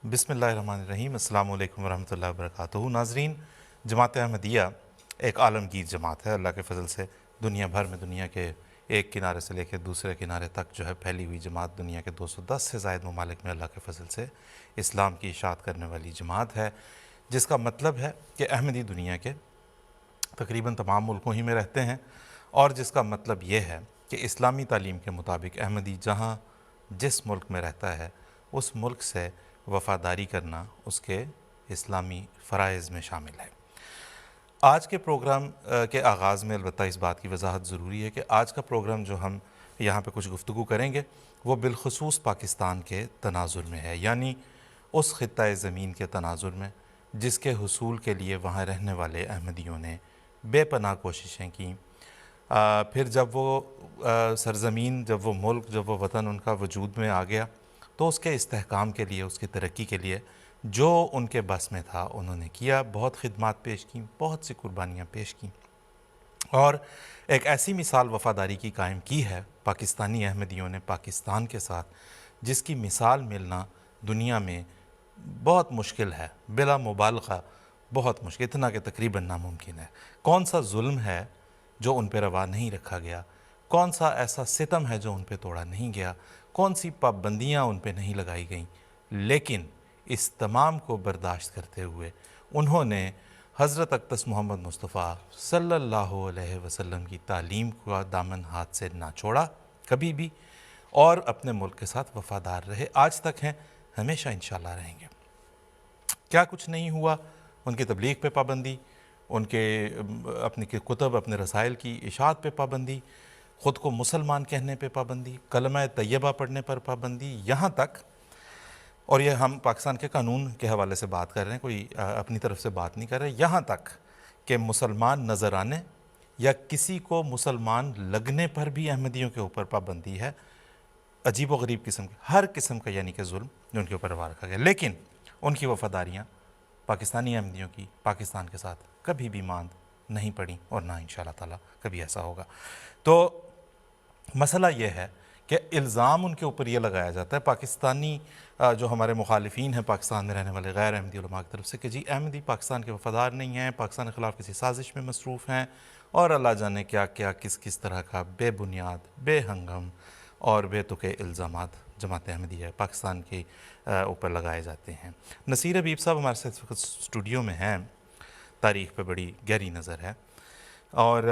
بسم اللہ الرحمن الرحیم۔ السلام علیکم ورحمۃ اللہ وبرکاتہ۔ ناظرین، جماعت احمدیہ ایک عالمگیر جماعت ہے۔ اللہ کے فضل سے دنیا بھر میں، دنیا کے ایک کنارے سے لے کے دوسرے کنارے تک جو ہے پھیلی ہوئی جماعت، دنیا کے 210 سے زائد ممالک میں اللہ کے فضل سے اسلام کی اشاعت کرنے والی جماعت ہے، جس کا مطلب ہے کہ احمدی دنیا کے تقریباً تمام ملکوں ہی میں رہتے ہیں، اور جس کا مطلب یہ ہے کہ اسلامی تعلیم کے مطابق احمدی جہاں جس ملک میں رہتا ہے اس ملک سے وفاداری کرنا اس کے اسلامی فرائض میں شامل ہے۔ آج کے پروگرام کے آغاز میں البتہ اس بات کی وضاحت ضروری ہے کہ آج کا پروگرام جو ہم یہاں پہ کچھ گفتگو کریں گے وہ بالخصوص پاکستان کے تناظر میں ہے، یعنی اس خطۂ زمین کے تناظر میں جس کے حصول کے لیے وہاں رہنے والے احمدیوں نے بے پناہ کوششیں کیں۔ پھر جب وہ سرزمین، جب وہ ملک، جب وہ وطن ان کا وجود میں آ گیا تو اس کے استحکام کے لیے، اس کی ترقی کے لیے جو ان کے بس میں تھا انہوں نے کیا، بہت خدمات پیش کیں، بہت سی قربانیاں پیش کیں، اور ایک ایسی مثال وفاداری کی قائم کی ہے پاکستانی احمدیوں نے پاکستان کے ساتھ، جس کی مثال ملنا دنیا میں بہت مشکل ہے، بلا مبالغہ بہت مشکل، اتنا کہ تقریباً ناممکن ہے۔ کون سا ظلم ہے جو ان پہ روا نہیں رکھا گیا؟ کون سا ایسا ستم ہے جو ان پہ توڑا نہیں گیا؟ کون سی پابندیاں ان پہ نہیں لگائی گئیں؟ لیکن اس تمام کو برداشت کرتے ہوئے انہوں نے حضرت اقدس محمد مصطفیٰ صلی اللہ علیہ وسلم کی تعلیم کا دامن ہاتھ سے نہ چھوڑا کبھی بھی، اور اپنے ملک کے ساتھ وفادار رہے، آج تک ہیں، ہمیشہ انشاءاللہ رہیں گے۔ کیا کچھ نہیں ہوا؟ ان کی تبلیغ پہ پابندی، ان کے اپنی کتب، اپنے رسائل کی اشاعت پہ پابندی، خود کو مسلمان کہنے پہ پابندی، کلمہ طیبہ پڑھنے پر پابندی، یہاں تک، اور یہ ہم پاکستان کے قانون کے حوالے سے بات کر رہے ہیں، کوئی اپنی طرف سے بات نہیں کر رہے، یہاں تک کہ مسلمان نظر آنے یا کسی کو مسلمان لگنے پر بھی احمدیوں کے اوپر پابندی ہے، عجیب و غریب قسم کے، ہر قسم کا یعنی کہ ظلم جو ان کے اوپر روا رکھا گیا، لیکن ان کی وفاداریاں پاکستانی احمدیوں کی پاکستان کے ساتھ کبھی بھی ماند نہیں پڑیں، اور نہ انشاءاللہ تعالیٰ کبھی ایسا ہوگا۔ تو مسئلہ یہ ہے کہ الزام ان کے اوپر یہ لگایا جاتا ہے پاکستانی جو ہمارے مخالفین ہیں پاکستان میں رہنے والے غیر احمدی علماء کی طرف سے، کہ جی احمدی پاکستان کے وفادار نہیں ہیں، پاکستان کے خلاف کسی سازش میں مصروف ہیں، اور اللہ جانے کیا کیا کس طرح کا بے بنیاد، بے ہنگم اور بے تکے الزامات جماعت احمدیہ پاکستان کے اوپر لگائے جاتے ہیں۔ نصیر حبیب صاحب ہمارے ساتھ اس وقت اسٹوڈیو میں ہیں، تاریخ پہ بڑی گہری نظر ہے، اور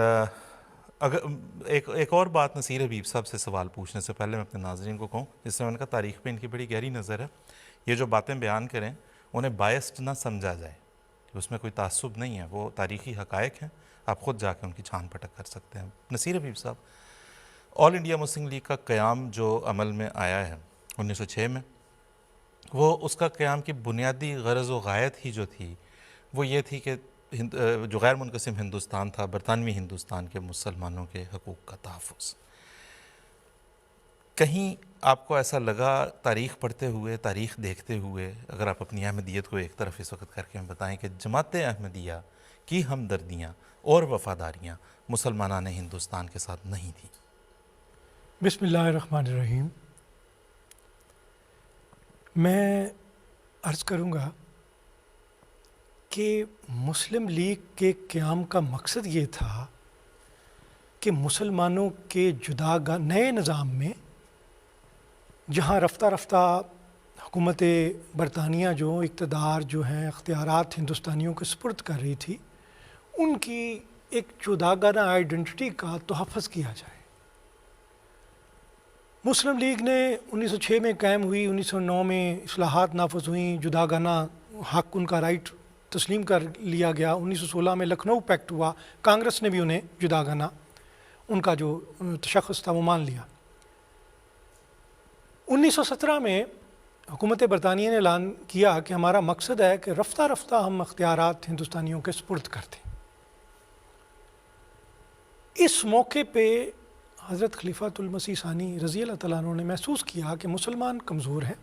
اگر ایک اور بات نصیر حبیب صاحب سے سوال پوچھنے سے پہلے میں اپنے ناظرین کو کہوں، جس سے میں نے کہا تاریخ پہ ان کی بڑی گہری نظر ہے، یہ جو باتیں بیان کریں انہیں بائسڈ نہ سمجھا جائے، اس میں کوئی تعصب نہیں ہے، وہ تاریخی حقائق ہیں، آپ خود جا کے ان کی چھان پھٹک کر سکتے ہیں۔ نصیر حبیب صاحب، آل انڈیا مسلم لیگ کا قیام جو عمل میں آیا ہے 1906 میں، وہ اس کا قیام کی بنیادی غرض و غایت ہی جو تھی وہ یہ تھی کہ جو غیر منقسم ہندوستان تھا، برطانوی ہندوستان کے مسلمانوں کے حقوق کا تحفظ۔ کہیں آپ کو ایسا لگا تاریخ پڑھتے ہوئے، تاریخ دیکھتے ہوئے، اگر آپ اپنی احمدیت کو ایک طرف اس وقت کر کے ہمیں بتائیں کہ جماعت احمدیہ کی ہمدردیاں اور وفاداریاں مسلمانان ہندوستان کے ساتھ نہیں تھیں؟ بسم اللہ الرحمن الرحیم۔ میں عرض کروں گا کہ مسلم لیگ کے قیام کا مقصد یہ تھا کہ مسلمانوں کے جداگانہ نئے نظام میں، جہاں رفتہ رفتہ حکومت برطانیہ جو اقتدار جو ہیں اختیارات ہندوستانیوں کے سپرد کر رہی تھی، ان کی ایک جداگانہ آئیڈنٹی کا تحفظ کیا جائے۔ مسلم لیگ نے 1906 میں قائم ہوئی، 1909 میں اصلاحات نافذ ہوئیں، جداگانہ حق ان کا رائٹ تسلیم کر لیا گیا، 1916 میں لکھنؤ پیکٹ ہوا، کانگریس نے بھی انہیں جداگانہ ان کا جو تشخص تھا وہ مان لیا۔ 1917 میں حکومت برطانیہ نے اعلان کیا کہ ہمارا مقصد ہے کہ رفتہ رفتہ ہم اختیارات ہندوستانیوں کے سپرد کر دیں۔ اس موقع پہ حضرت خلیفۃ المسیح ثانی رضی اللہ تعالیٰ عنہ نے محسوس کیا کہ مسلمان کمزور ہیں،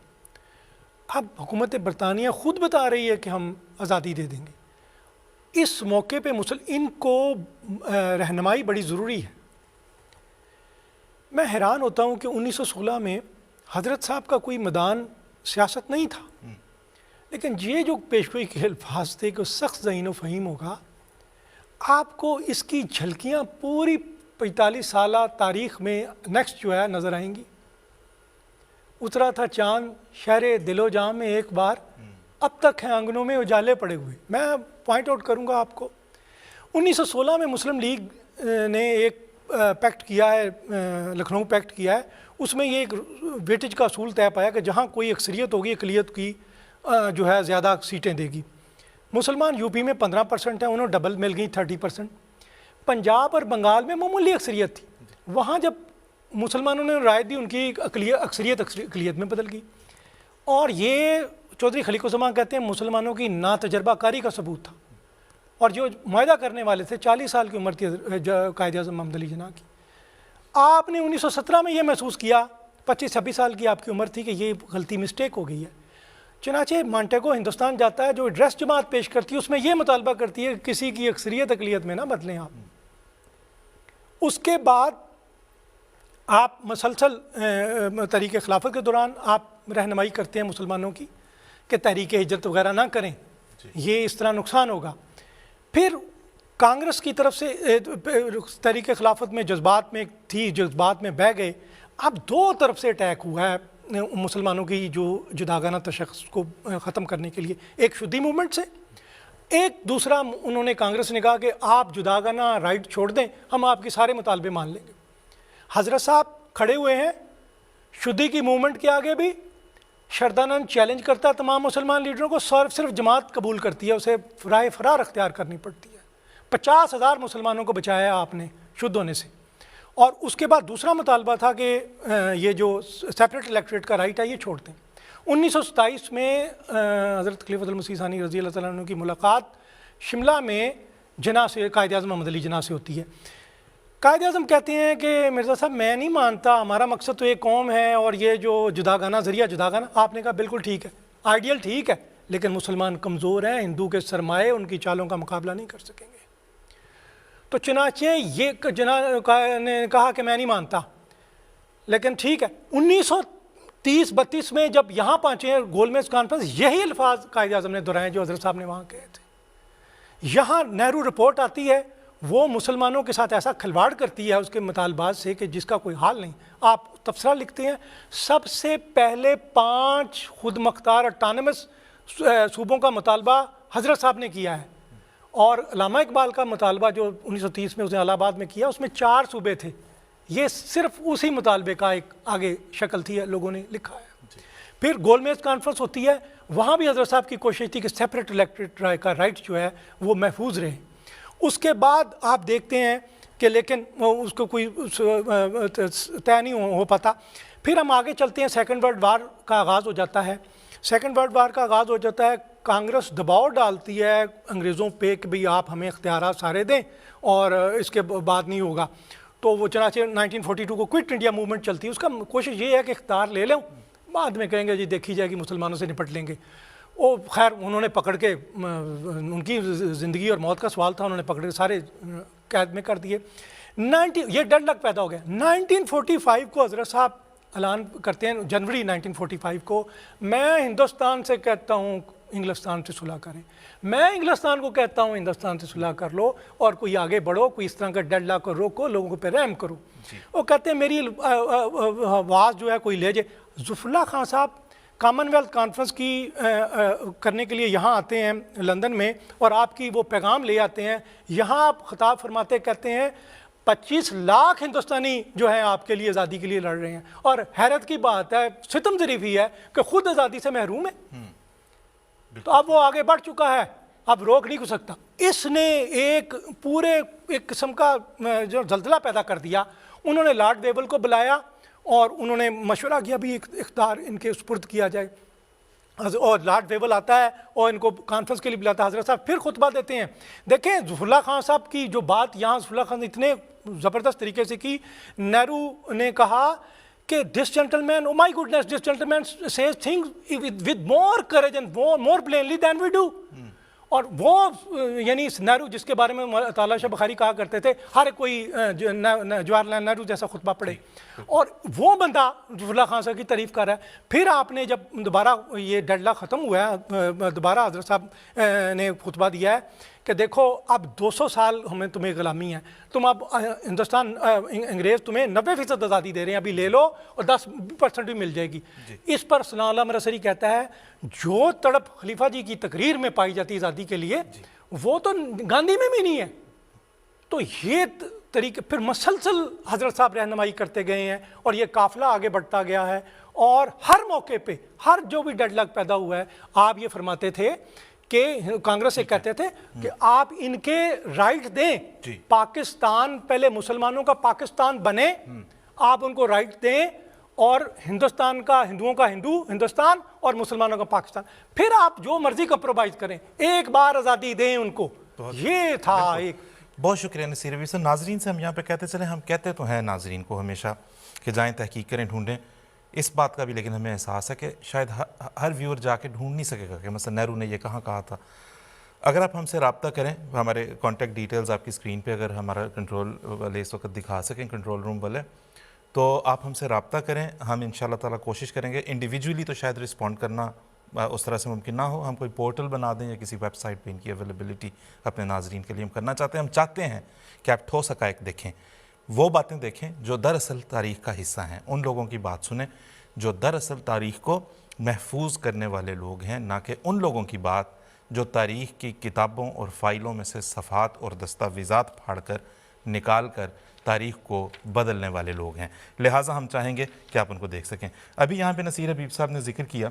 اب حکومت برطانیہ خود بتا رہی ہے کہ ہم آزادی دے دیں گے، اس موقع پہ ان کو رہنمائی بڑی ضروری ہے۔ میں حیران ہوتا ہوں کہ 1916 میں حضرت صاحب کا کوئی میدان سیاست نہیں تھا، لیکن یہ جو پیشگوئی کے الفاظ تھے کہ سخت ذہین و فہیم ہوگا، آپ کو اس کی جھلکیاں پوری 45 سالہ تاریخ میں نیکسٹ جو ہے نظر آئیں گی. اترا تھا چاند شہر دل و جاں میں ایک بار، اب تک ہیں آنگنوں میں اجالے پڑے ہوئے. میں پوائنٹ آؤٹ کروں گا آپ کو، 1916 میں مسلم لیگ نے ایک پیکٹ کیا ہے، لکھنؤ پیکٹ کیا ہے. اس میں یہ ایک ویٹیج کا اصول طے پایا کہ جہاں کوئی اکثریت ہوگی اقلیت کی جو ہے زیادہ سیٹیں دے گی. مسلمان یو پی میں 15% ہیں، انہوں ڈبل مل گئی 30%. پنجاب اور بنگال میں معمولی اکثریت تھی، وہاں جب مسلمانوں نے رائے دی ان کی اکثریت اقلیت میں بدل گئی. اور یہ چودھری خلیق الزمان کہتے ہیں مسلمانوں کی نا تجربہ کاری کا ثبوت تھا. اور جو معاہدہ کرنے والے تھے 40 سال کی عمر تھی قائد اعظم محمد علی جناح کی. آپ نے 1917 میں یہ محسوس کیا، 25-26 سال کی آپ کی عمر تھی، کہ یہ غلطی مسٹیک ہو گئی ہے. چنانچہ مانٹیگو ہندوستان جاتا ہے، جو ایڈریس جماعت پیش کرتی ہے اس میں یہ مطالبہ کرتی ہے کہ کسی کی اکثریت اقلیت میں نہ بدلیں آپ. اس کے بعد آپ مسلسل تحریک خلافت کے دوران آپ رہنمائی کرتے ہیں مسلمانوں کی کہ تحریک ہجرت وغیرہ نہ کریں، یہ اس طرح نقصان ہوگا. پھر کانگریس کی طرف سے تحریک خلافت میں جذبات میں تھی، جذبات میں بہہ گئے. اب دو طرف سے اٹیک ہوا ہے مسلمانوں کی جو جداگانہ تشخص کو ختم کرنے کے لیے، ایک شدی موومنٹ سے، ایک دوسرا انہوں نے کانگریس نے کہا کہ آپ جداگانہ رائٹ چھوڑ دیں، ہم آپ کے سارے مطالبے مان لیں گے. حضرت صاحب کھڑے ہوئے ہیں شدی کی موومنٹ کے آگے بھی. شردانند چیلنج کرتا ہے تمام مسلمان لیڈروں کو، صرف جماعت قبول کرتی ہے، اسے راہ فرار اختیار کرنی پڑتی ہے. 50,000 مسلمانوں کو بچایا آپ نے شدھ ہونے سے. اور اس کے بعد دوسرا مطالبہ تھا کہ یہ جو سیپریٹ الیکٹریٹ کا رائٹ ہے یہ چھوڑ دیں. 1927 میں حضرت خلیفۃ المسیح ثانی رضی اللہ تعالیٰ عنہ کی ملاقات شملہ میں جناح سے، قائد اعظم محمد علی جناح سے ہوتی ہے. قائد اعظم کہتے ہیں کہ مرزا صاحب میں نہیں مانتا، ہمارا مقصد تو ایک قوم ہے اور یہ جو جداگانہ ذریعہ جداگانہ. آپ نے کہا بالکل ٹھیک ہے، آئیڈیل ٹھیک ہے، لیکن مسلمان کمزور ہیں، ہندو کے سرمایے ان کی چالوں کا مقابلہ نہیں کر سکیں گے. تو چنانچہ یہ جناح نے کہا کہ میں نہیں مانتا، لیکن ٹھیک ہے. 1930-32 میں جب یہاں پہنچے گول میز کانفرنس، یہی الفاظ قائد اعظم نے دہرائے جو حضرت صاحب نے وہاں کہے تھے. یہاں نہرو رپورٹ آتی ہے، وہ مسلمانوں کے ساتھ ایسا کھلواڑ کرتی ہے اس کے مطالبات سے کہ جس کا کوئی حال نہیں. آپ تبصرہ لکھتے ہیں سب سے پہلے 5 خود مختار اٹانمس صوبوں کا مطالبہ حضرت صاحب نے کیا ہے. اور علامہ اقبال کا مطالبہ جو 1930 میں اس نے الہ آباد میں کیا، اس میں 4 صوبے تھے. یہ صرف اسی مطالبے کا ایک آگے شکل تھی، لوگوں نے لکھا ہے. پھر گول میز کانفرنس ہوتی ہے، وہاں بھی حضرت صاحب کی کوشش تھی کہ سیپریٹ الیکٹریٹ کا رائٹ جو ہے وہ محفوظ رہے. اس کے بعد آپ دیکھتے ہیں کہ لیکن اس کو کوئی طے نہیں ہو پاتا. پھر ہم آگے چلتے ہیں، سیکنڈ ورلڈ وار کا آغاز ہو جاتا ہے. سیکنڈ ورلڈ وار کا آغاز ہو جاتا ہے، کانگریس دباؤ ڈالتی ہے انگریزوں پہ کہ بھئی آپ ہمیں اختیارات سارے دیں اور اس کے بعد نہیں ہوگا. تو وہ چنانچہ 1942 کو کوئٹ انڈیا موومنٹ چلتی ہے. اس کا کوشش یہ ہے کہ اختیار لے لیں، بعد میں کہیں گے جی دیکھی جائے گی، مسلمانوں سے نپٹ لیں گے. وہ خیر انہوں نے پکڑ کے، ان کی زندگی اور موت کا سوال تھا، انہوں نے پکڑ کے سارے قید میں کر دیے. یہ ڈیڈ لاک پیدا ہو گیا. 1945 کو حضرت صاحب اعلان کرتے ہیں، جنوری 1945 کو، میں ہندوستان سے کہتا ہوں انگلستان سے صلح کریں، میں انگلستان کو کہتا ہوں ہندوستان سے صلح کر لو اور کوئی آگے بڑھو، کوئی اس طرح کا ڈیڈ لاک کو روکو، لوگوں پہ رحم کرو. وہ کہتے ہیں میری آواز جو ہے کوئی لے جائے. ظفر اللہ خان صاحب کامن ویلتھ کانفرنس کی کرنے کے لیے یہاں آتے ہیں لندن میں، اور آپ کی وہ پیغام لے آتے ہیں. یہاں آپ خطاب فرماتے کہتے ہیں 25 لاکھ ہندوستانی جو ہیں آپ کے لیے آزادی کے لیے لڑ رہے ہیں. اور حیرت کی بات ہے، ستم ظریفی ہے کہ خود آزادی سے محروم ہے. تو اب وہ آگے بڑھ چکا ہے، اب روک نہیں سکتا. اس نے ایک پورے ایک قسم کا جو زلزلہ پیدا کر دیا. انہوں نے لارڈ ویول کو بلایا اور انہوں نے مشورہ کیا بھی اقتدار ان کے سپرد کیا جائے. اور لارڈ ویول آتا ہے اور ان کو کانفرنس کے لیے بلاتا ہے. حضرت صاحب پھر خطبہ دیتے ہیں. دیکھیں ظفر اللہ خان صاحب کی جو بات یہاں ظفر اللہ خان نے اتنے زبردست طریقے سے کی. نہرو نے کہا کہ this gentleman, oh my goodness, this gentleman says things with more courage and more plainly than we do. اور وہ یعنی نہرو جس کے بارے میں طالع شاہ بخاری کہا کرتے تھے ہر کوئی جواہر لال نہرو جیسا خطبہ پڑھے، اور وہ بندہ ظفر اللہ خان صاحب کی تعریف کر رہا ہے۔ پھر آپ نے جب دوبارہ یہ ڈیڈ لاک ختم ہوا ہے، دوبارہ حضرت صاحب نے خطبہ دیا ہے کہ دیکھو اب 200 سال ہمیں تمہیں غلامی ہے، تم اب ہندوستان انگریز تمہیں 90% آزادی دے رہے ہیں، ابھی لے لو اور 10% بھی مل جائے گی۔ اس پر ثناء اللہ مرسری کہتا ہے جو تڑپ خلیفہ جی کی تقریر میں پائی جاتی ہے آزادی کے لیے وہ تو گاندھی میں بھی نہیں ہے۔ تو یہ طریقے پھر مسلسل حضرت صاحب رہنمائی کرتے گئے ہیں اور یہ قافلہ آگے بڑھتا گیا ہے، اور ہر موقع پہ ہر جو بھی ڈیڈ لاک پیدا ہوا ہے آپ یہ فرماتے تھے کہ کانگریس سے کہتے تھے کہ آپ ان کے رائٹ دیں، پاکستان پہلے مسلمانوں کا پاکستان بنے، آپ ان کو رائٹ دیں، اور ہندوستان کا ہندوؤں کا ہندوستان اور مسلمانوں کا پاکستان، پھر آپ جو مرضی کمپرومائز کریں، ایک بار آزادی دیں ان کو۔ یہ تھا ایک۔ بہت شکریہ نصیر ربیع صاحب۔ ناظرین سے ہم یہاں پہ کہتے چلیں، ہم کہتے تو ہیں ناظرین کو ہمیشہ کہ جائیں تحقیق کریں، ڈھونڈیں، اس بات کا بھی لیکن ہمیں احساس ہے کہ شاید ہر ویور جا کے ڈھونڈ نہیں سکے گا کہ مثلا نہرو نے یہ کہاں کہا تھا۔ اگر آپ ہم سے رابطہ کریں، ہمارے کانٹیکٹ ڈیٹیلز آپ کی اسکرین پہ اگر ہمارا کنٹرول والے اس وقت دکھا سکیں، کنٹرول روم والے، تو آپ ہم سے رابطہ کریں، ہم انشاءاللہ تعالیٰ کوشش کریں گے۔ انڈیویجولی تو شاید رسپونڈ کرنا اس طرح سے ممکن نہ ہو، ہم کوئی پورٹل بنا دیں یا کسی ویب سائٹ پہ ان کی اویلیبلٹی اپنے ناظرین کے لیے ہم کرنا چاہتے ہیں۔ ہم چاہتے ہیں کہ آپ ٹھوس حقائق دیکھیں، وہ باتیں دیکھیں جو دراصل تاریخ کا حصہ ہیں، ان لوگوں کی بات سنیں جو دراصل تاریخ کو محفوظ کرنے والے لوگ ہیں، نہ کہ ان لوگوں کی بات جو تاریخ کی کتابوں اور فائلوں میں سے صفحات اور دستاویزات پھاڑ کر نکال کر تاریخ کو بدلنے والے لوگ ہیں۔ لہٰذا ہم چاہیں گے کہ آپ ان کو دیکھ سکیں۔ ابھی یہاں پہ نصیر ربیع صاحب نے ذکر کیا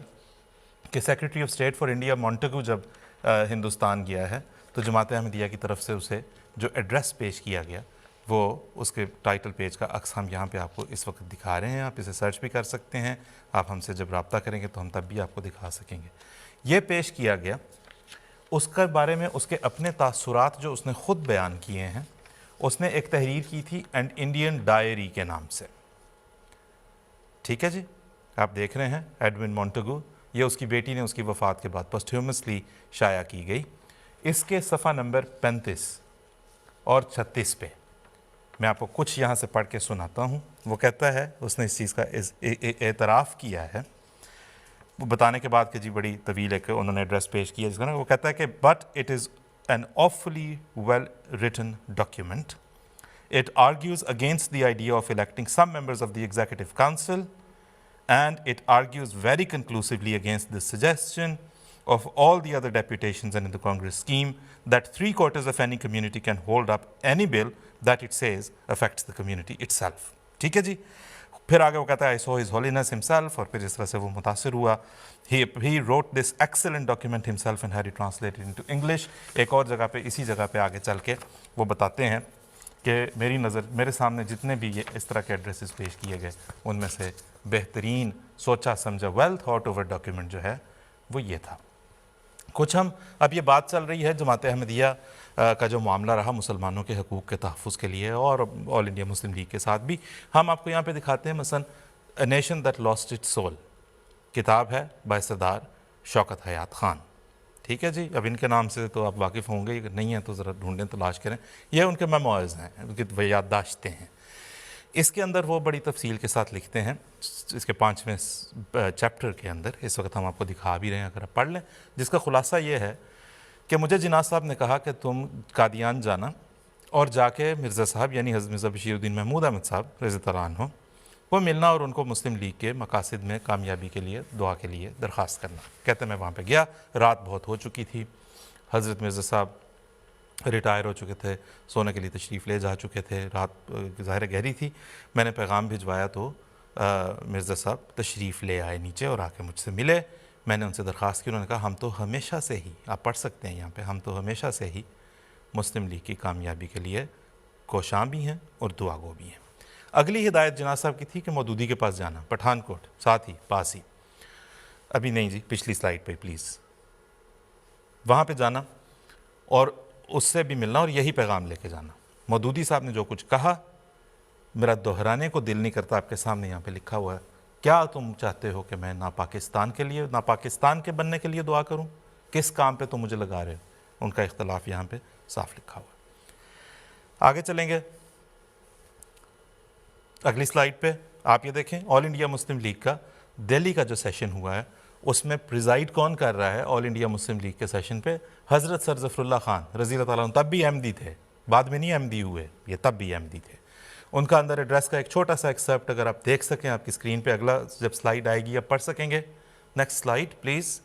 کہ secretary of state for India Montagu جب ہندوستان گیا ہے تو جماعت احمدیہ کی طرف سے اسے جو ایڈریس پیش کیا گیا، وہ اس کے ٹائٹل پیج کا عکس ہم یہاں پہ آپ کو اس وقت دکھا رہے ہیں، آپ اسے سرچ بھی کر سکتے ہیں، آپ ہم سے جب رابطہ کریں گے تو ہم تب بھی آپ کو دکھا سکیں گے۔ یہ پیش کیا گیا، اس کے بارے میں اس کے اپنے تاثرات جو اس نے خود بیان کیے ہیں۔ اس نے ایک تحریر کی تھی اینڈ انڈین ڈائری کے نام سے، ٹھیک ہے جی، آپ دیکھ رہے ہیں ایڈون مونٹیگو، یہ اس کی بیٹی نے اس کی وفات کے بعد پوسٹھیومسلی شائع کی گئی۔ اس کے صفحہ نمبر 35 اور 36 پہ میں آپ کو کچھ یہاں سے پڑھ کے سناتا ہوں۔ وہ کہتا ہے، اس نے اس چیز کا اعتراف کیا ہے، وہ بتانے کے بعد کہ جی بڑی طویل ہے کہ انہوں نے ایڈریس پیش کیا جس کا نا، وہ کہتا ہے کہ but it is an awfully well written document. It argues against the idea of electing some members of the Executive Council, and it argues very conclusively against the suggestion of all the other deputations and in the Congress scheme that 3/4 of any community can hold up any bill that it says affects the community itself. ٹھیک ہے جی، پھر آگے وہ کہتا ہے I saw His Holiness himself، اور پھر جس طرح سے وہ متاثر ہوا، he wrote this excellent document himself and had it translated into English۔ ایک اور جگہ پہ، اسی جگہ پہ آگے چل کے وہ بتاتے ہیں کہ میرے سامنے جتنے بھی یہ اس طرح کے ایڈریسز پیش کیے گئے، ان میں سے بہترین سوچا سمجھا ویل تھاٹ اوور ڈاکیومنٹ جو ہے وہ یہ تھا۔ کچھ ہم اب یہ بات چل رہی ہے جماعت احمدیہ کا جو معاملہ رہا مسلمانوں کے حقوق کے تحفظ کے لیے، اور آل انڈیا مسلم لیگ کے ساتھ بھی، ہم آپ کو یہاں پہ دکھاتے ہیں مثلا a nation that lost its soul, کتاب ہے بااستدار شوکت حیات خان، ٹھیک ہے جی۔ اب ان کے نام سے تو آپ واقف ہوں گے، اگر نہیں ہیں تو ذرا ڈھونڈیں تلاش کریں، یہ ان کے میموائرز ہیں، ان کی یادداشتیں ہیں۔ اس کے اندر وہ بڑی تفصیل کے ساتھ لکھتے ہیں، اس کے 5ویں چیپٹر کے اندر، اس وقت ہم آپ کو دکھا بھی رہے ہیں، اگر آپ پڑھ لیں، جس کا خلاصہ یہ ہے کہ مجھے جناح صاحب نے کہا کہ تم قادیان جانا اور جا کے مرزا صاحب یعنی حضرت مرزا بشیر الدین محمود احمد صاحب رضی اللہ عنہ وہ ملنا اور ان کو مسلم لیگ کے مقاصد میں کامیابی کے لیے دعا کے لیے درخواست کرنا۔ کہتے میں وہاں پہ گیا، رات بہت ہو چکی تھی، حضرت مرزا صاحب ریٹائر ہو چکے تھے، سونے کے لیے تشریف لے جا چکے تھے، رات ظاہر گہری تھی۔ میں نے پیغام بھجوایا تو مرزا صاحب تشریف لے آئے نیچے اور آ کے مجھ سے ملے۔ میں نے ان سے درخواست کی، انہوں نے کہا ہم تو ہمیشہ سے ہی، آپ پڑھ سکتے ہیں یہاں پہ، ہم تو ہمیشہ سے ہی مسلم لیگ کی کامیابی کے لیے کوشاں بھی ہیں اور دعا گو بھی ہیں۔ اگلی ہدایت جناح صاحب کی تھی کہ مودودی کے پاس جانا، پٹھان کوٹ ساتھ ہی پاس ہی، ابھی نہیں جی پچھلی سلائیڈ پہ پلیز، وہاں پہ جانا اور اس سے بھی ملنا اور یہی پیغام لے کے جانا۔ مودودی صاحب نے جو کچھ کہا میرا دہرانے کو دل نہیں کرتا، آپ کے سامنے یہاں پہ لکھا ہوا ہے۔ کیا تم چاہتے ہو کہ میں نہ پاکستان کے لیے، نہ پاکستان کے بننے کے لیے دعا کروں؟ کس کام پہ تم مجھے لگا رہے ہو؟ ان کا اختلاف یہاں پہ صاف لکھا ہوا ہے۔ آگے چلیں گے اگلی سلائیڈ پہ، آپ یہ دیکھیں آل انڈیا مسلم لیگ کا دہلی کا جو سیشن ہوا ہے اس میں پریزائڈ کون کر رہا ہے آل انڈیا مسلم لیگ کے سیشن پہ؟ حضرت سر ظفر اللہ خان رضی اللہ تعالیٰ عنہ، تب بھی احمدی تھے، بعد میں نہیں احمدی ہوئے، یہ تب بھی احمدی تھے۔ ان کا اندر ایڈریس کا ایک چھوٹا سا ایکسپٹ اگر آپ دیکھ سکیں آپ کی اسکرین پہ، اگلا جب سلائیڈ آئے گی آپ پڑھ سکیں گے، نیکسٹ سلائیڈ پلیز۔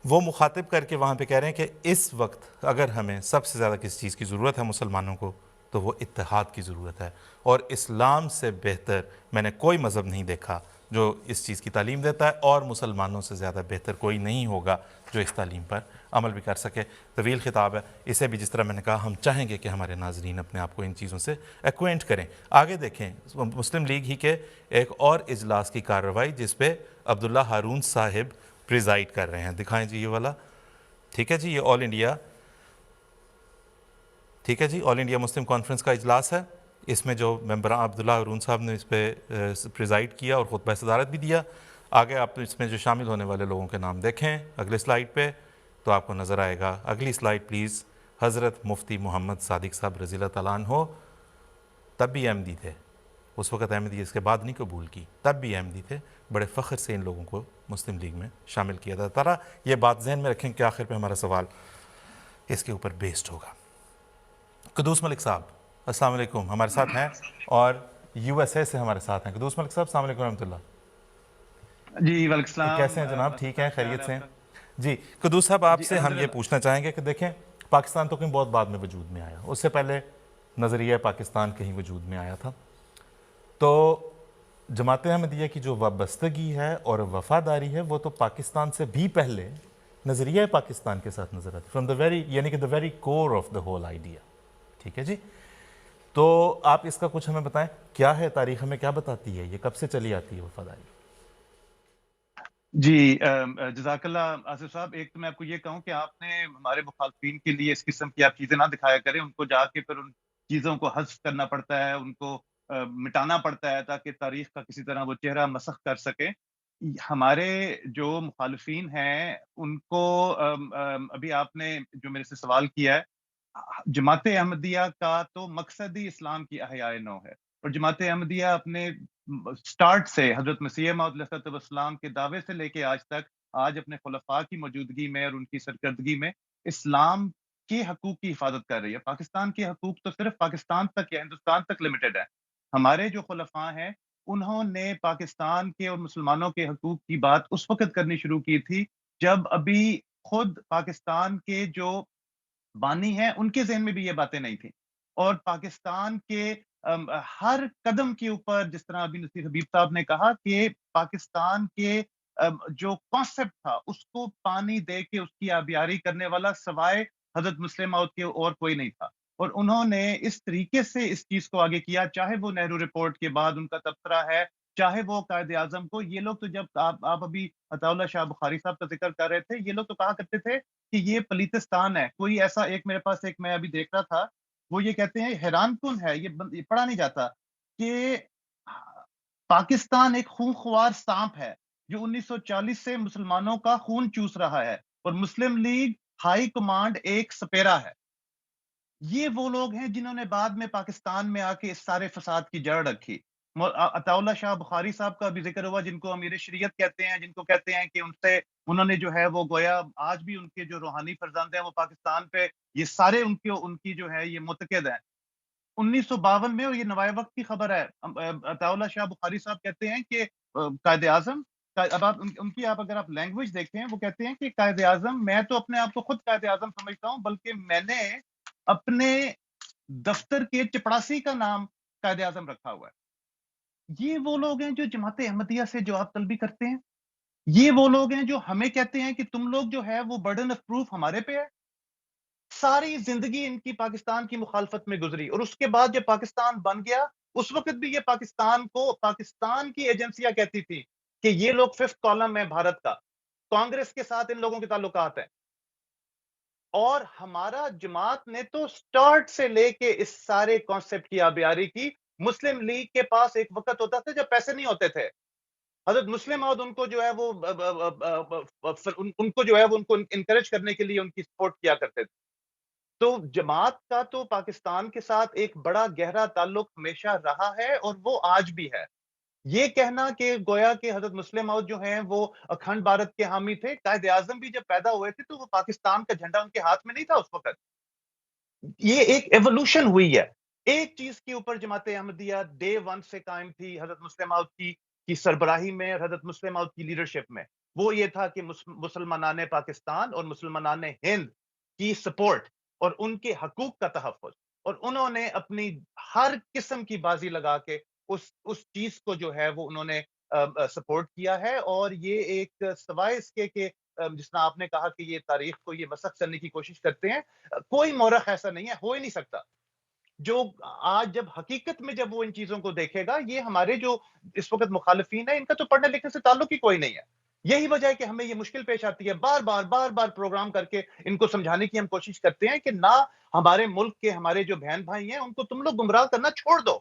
وہ مخاطب کر کے وہاں پہ کہہ رہے ہیں کہ اس وقت اگر ہمیں سب سے زیادہ کس چیز کی ضرورت ہے مسلمانوں کو تو وہ اتحاد کی ضرورت ہے، اور اسلام سے بہتر میں نے کوئی مذہب نہیں دیکھا جو اس چیز کی تعلیم دیتا ہے، اور مسلمانوں سے زیادہ بہتر کوئی نہیں ہوگا جو اس تعلیم پر عمل بھی کر سکے۔ طویل خطاب ہے، اسے بھی جس طرح میں نے کہا ہم چاہیں گے کہ ہمارے ناظرین اپنے آپ کو ان چیزوں سے ایکوینٹ کریں۔ آگے دیکھیں مسلم لیگ ہی کے ایک اور اجلاس کی کارروائی جس پہ عبداللہ ہارون صاحب پریزائڈ کر رہے ہیں، دکھائیں جی یہ والا، ٹھیک ہے جی، یہ آل انڈیا، ٹھیک ہے جی، آل انڈیا مسلم کانفرنس کا اجلاس ہے، اس میں جو ممبران عبداللہ ہارون صاحب نے اس پہ پریزائڈ کیا اور خطبہ صدارت بھی دیا۔ آگے آپ اس میں جو شامل ہونے والے لوگوں کے نام دیکھیں اگلے سلائیڈ پہ تو آپ کو نظر آئے گا، اگلی سلائیڈ پلیز۔ حضرت مفتی محمد صادق صاحب رضی اللہ تعالیٰ عنہ تب بھی احمدی تھے، اس وقت احمدی اس کے بعد نہیں قبول کی، تب بھی احمدی تھے، بڑے فخر سے ان لوگوں کو مسلم لیگ میں شامل کیا تھا۔ تارا یہ بات ذہن میں رکھیں کہ آخر پہ ہمارا سوال اس کے اوپر بیسڈ ہوگا۔ قدوس ملک صاحب السلام علیکم، ہمارے ساتھ ہیں اور یو ایس اے سے ہمارے ساتھ ہیں۔ قدوس ملک صاحب السلام علیکم ورحمۃ اللہ، جی وعلیکم السلام۔ کیسے ہیں جناب؟ ٹھیک ہیں، خیریت سے ہیں؟ جی قدوس صاحب آپ جی سے ہم یہ پوچھنا چاہیں گے کہ دیکھیں پاکستان تو کہیں بہت بعد میں وجود میں آیا، اس سے پہلے نظریہ پاکستان کہیں وجود میں آیا تھا، تو جماعت احمدیہ کی جو وابستگی ہے اور وفاداری ہے وہ تو پاکستان سے بھی پہلے نظریہ پاکستان کے ساتھ نظر آتی، فرام دا ویری، یعنی کہ the very core of the whole idea, ٹھیک ہے جی؟ تو آپ اس کا کچھ ہمیں بتائیں، کیا ہے تاریخ ہمیں کیا بتاتی ہے، یہ کب سے چلی آتی ہے وفاداری؟ جی جزاک اللہ آصف صاحب، ایک تو میں آپ کو یہ کہوں کہ آپ نے ہمارے مخالفین کے لیے اس قسم کی آپ چیزیں نہ دکھایا کریں، ان کو جا کے پھر ان چیزوں کو حذف کرنا پڑتا ہے، ان کو مٹانا پڑتا ہے تاکہ تاریخ کا کسی طرح وہ چہرہ مسخ کر سکے۔ ہمارے جو مخالفین ہیں ان کو ابھی آپ نے جو میرے سے سوال کیا ہے، جماعت احمدیہ کا تو مقصد ہی اسلام کی احیاء نو ہے، اور جماعت احمدیہ اپنے سٹارٹ سے حضرت مسیح موعود علیہ السلام کے دعوے سے لے کے آج تک، آج اپنے خلفاء کی موجودگی میں اور ان کی سرکردگی میں اسلام کے حقوق کی حفاظت کر رہی ہے۔ پاکستان کے حقوق تو صرف پاکستان تک یا ہندوستان تک لمیٹڈ ہے۔ ہمارے جو خلفاء ہیں انہوں نے پاکستان کے اور مسلمانوں کے حقوق کی بات اس وقت کرنی شروع کی تھی جب ابھی خود پاکستان کے جو بانی ہیں ان کے ذہن میں بھی یہ باتیں نہیں تھیں، اور پاکستان کے ہر قدم کے اوپر، جس طرح ابھی نصیر حبیب صاحب نے کہا کہ پاکستان کے جو کانسیپٹ تھا اس کو پانی دے کے اس کی آبیاری کرنے والا سوائے حضرت مسلم موعود کے اور کوئی نہیں تھا، اور انہوں نے اس طریقے سے اس چیز کو آگے کیا، چاہے وہ نہرو رپورٹ کے بعد ان کا تبصرہ ہے، چاہے وہ قائد اعظم کو، یہ لوگ تو جب آپ ابھی عطا اللہ شاہ بخاری صاحب کا ذکر کر رہے تھے، یہ لوگ تو کہا کرتے تھے کہ یہ پلیتستان ہے۔ کوئی ایسا ایک میرے پاس ایک میں ابھی دیکھ رہا تھا، وہ یہ کہتے ہیں، حیران کن ہے یہ پڑھا نہیں جاتا، کہ پاکستان ایک خون خوار سانپ ہے جو 1940 سے مسلمانوں کا خون چوس رہا ہے، اور مسلم لیگ ہائی کمانڈ ایک سپیرا ہے۔ یہ وہ لوگ ہیں جنہوں نے بعد میں پاکستان میں آ کے اس سارے فساد کی جڑ رکھی۔ عطا اللہ شاہ بخاری صاحب کا بھی ذکر ہوا، جن کو امیر شریعت کہتے ہیں، جن کو کہتے ہیں کہ انہوں نے جو ہے وہ گویا آج بھی ان کے جو روحانی فرزند ہیں وہ پاکستان پہ، یہ سارے ان کی جو ہے یہ متقد ہیں۔ 1952 میں، اور یہ نوائے وقت کی خبر ہے، عطا اللہ شاہ بخاری صاحب کہتے ہیں کہ قائد اعظم، اب آپ ان کی اگر آپ لینگویج دیکھیں، وہ کہتے ہیں کہ قائد اعظم، میں تو اپنے آپ کو خود قائد اعظم سمجھتا ہوں، بلکہ میں نے اپنے دفتر کے چپڑاسی کا نام قائد اعظم رکھا ہوا ہے۔ یہ وہ لوگ ہیں جو جماعت احمدیہ سے جواب طلبی کرتے ہیں، یہ وہ لوگ ہیں جو ہمیں کہتے ہیں کہ تم لوگ جو ہے وہ برڈن آف پروف ہمارے پہ ہے۔ ساری زندگی ان کی پاکستان کی مخالفت میں گزری، اور اس کے بعد جب پاکستان بن گیا اس وقت بھی یہ پاکستان کو، پاکستان کی ایجنسیاں کہتی تھی کہ یہ لوگ ففتھ کالم ہے بھارت کا، کانگریس کے ساتھ ان لوگوں کے تعلقات ہیں۔ اور ہمارا جماعت نے تو سٹارٹ سے لے کے اس سارے کانسیپٹ کی آبیاری کی۔ مسلم لیگ کے پاس ایک وقت ہوتا تھا جب پیسے نہیں ہوتے تھے، حضرت مسلم موعود ان کو جو ہے وہ ان کو جو ہے وہ ان کو انکریج کرنے کے لیے ان کی سپورٹ کیا کرتے تھے. تو جماعت کا تو پاکستان کے ساتھ ایک بڑا گہرا تعلق ہمیشہ رہا ہے اور وہ آج بھی ہے. یہ کہنا کہ گویا کہ حضرت مسلم موعود جو ہیں وہ اکھنڈ بھارت کے حامی تھے، قائد اعظم بھی جب پیدا ہوئے تھے تو وہ پاکستان کا جھنڈا ان کے ہاتھ میں نہیں تھا اس وقت. یہ ایک ایوولوشن ہوئی ہے. ایک چیز کے اوپر جماعت احمدیہ ڈے ون سے قائم تھی حضرت مسلم موعود کی سربراہی میں، حضرت مسلم موعود کی لیڈرشپ میں. وہ یہ تھا کہ مسلمانان پاکستان اور مسلمانان ہند کی سپورٹ اور ان کے حقوق کا تحفظ. اور انہوں نے اپنی ہر قسم کی بازی لگا کے اس چیز کو جو ہے وہ انہوں نے سپورٹ کیا ہے. اور یہ ایک سوائے اس کے کہ جس طرح آپ نے کہا کہ یہ تاریخ کو یہ مسخ کرنے کی کوشش کرتے ہیں، کوئی مورخ ایسا نہیں ہے، ہو ہی نہیں سکتا جو آج جب حقیقت میں جب وہ ان چیزوں کو دیکھے گا. یہ ہمارے جو اس وقت مخالفین ہیں ان کا تو پڑھنے لکھنے سے تعلق ہی کوئی نہیں ہے. یہی وجہ ہے کہ ہمیں یہ مشکل پیش آتی ہے. بار بار پروگرام کر کے ان کو سمجھانے کی ہم کوشش کرتے ہیں کہ نہ ہمارے ملک کے ہمارے جو بہن بھائی ہیں ان کو تم لوگ گمراہ کرنا چھوڑ دو.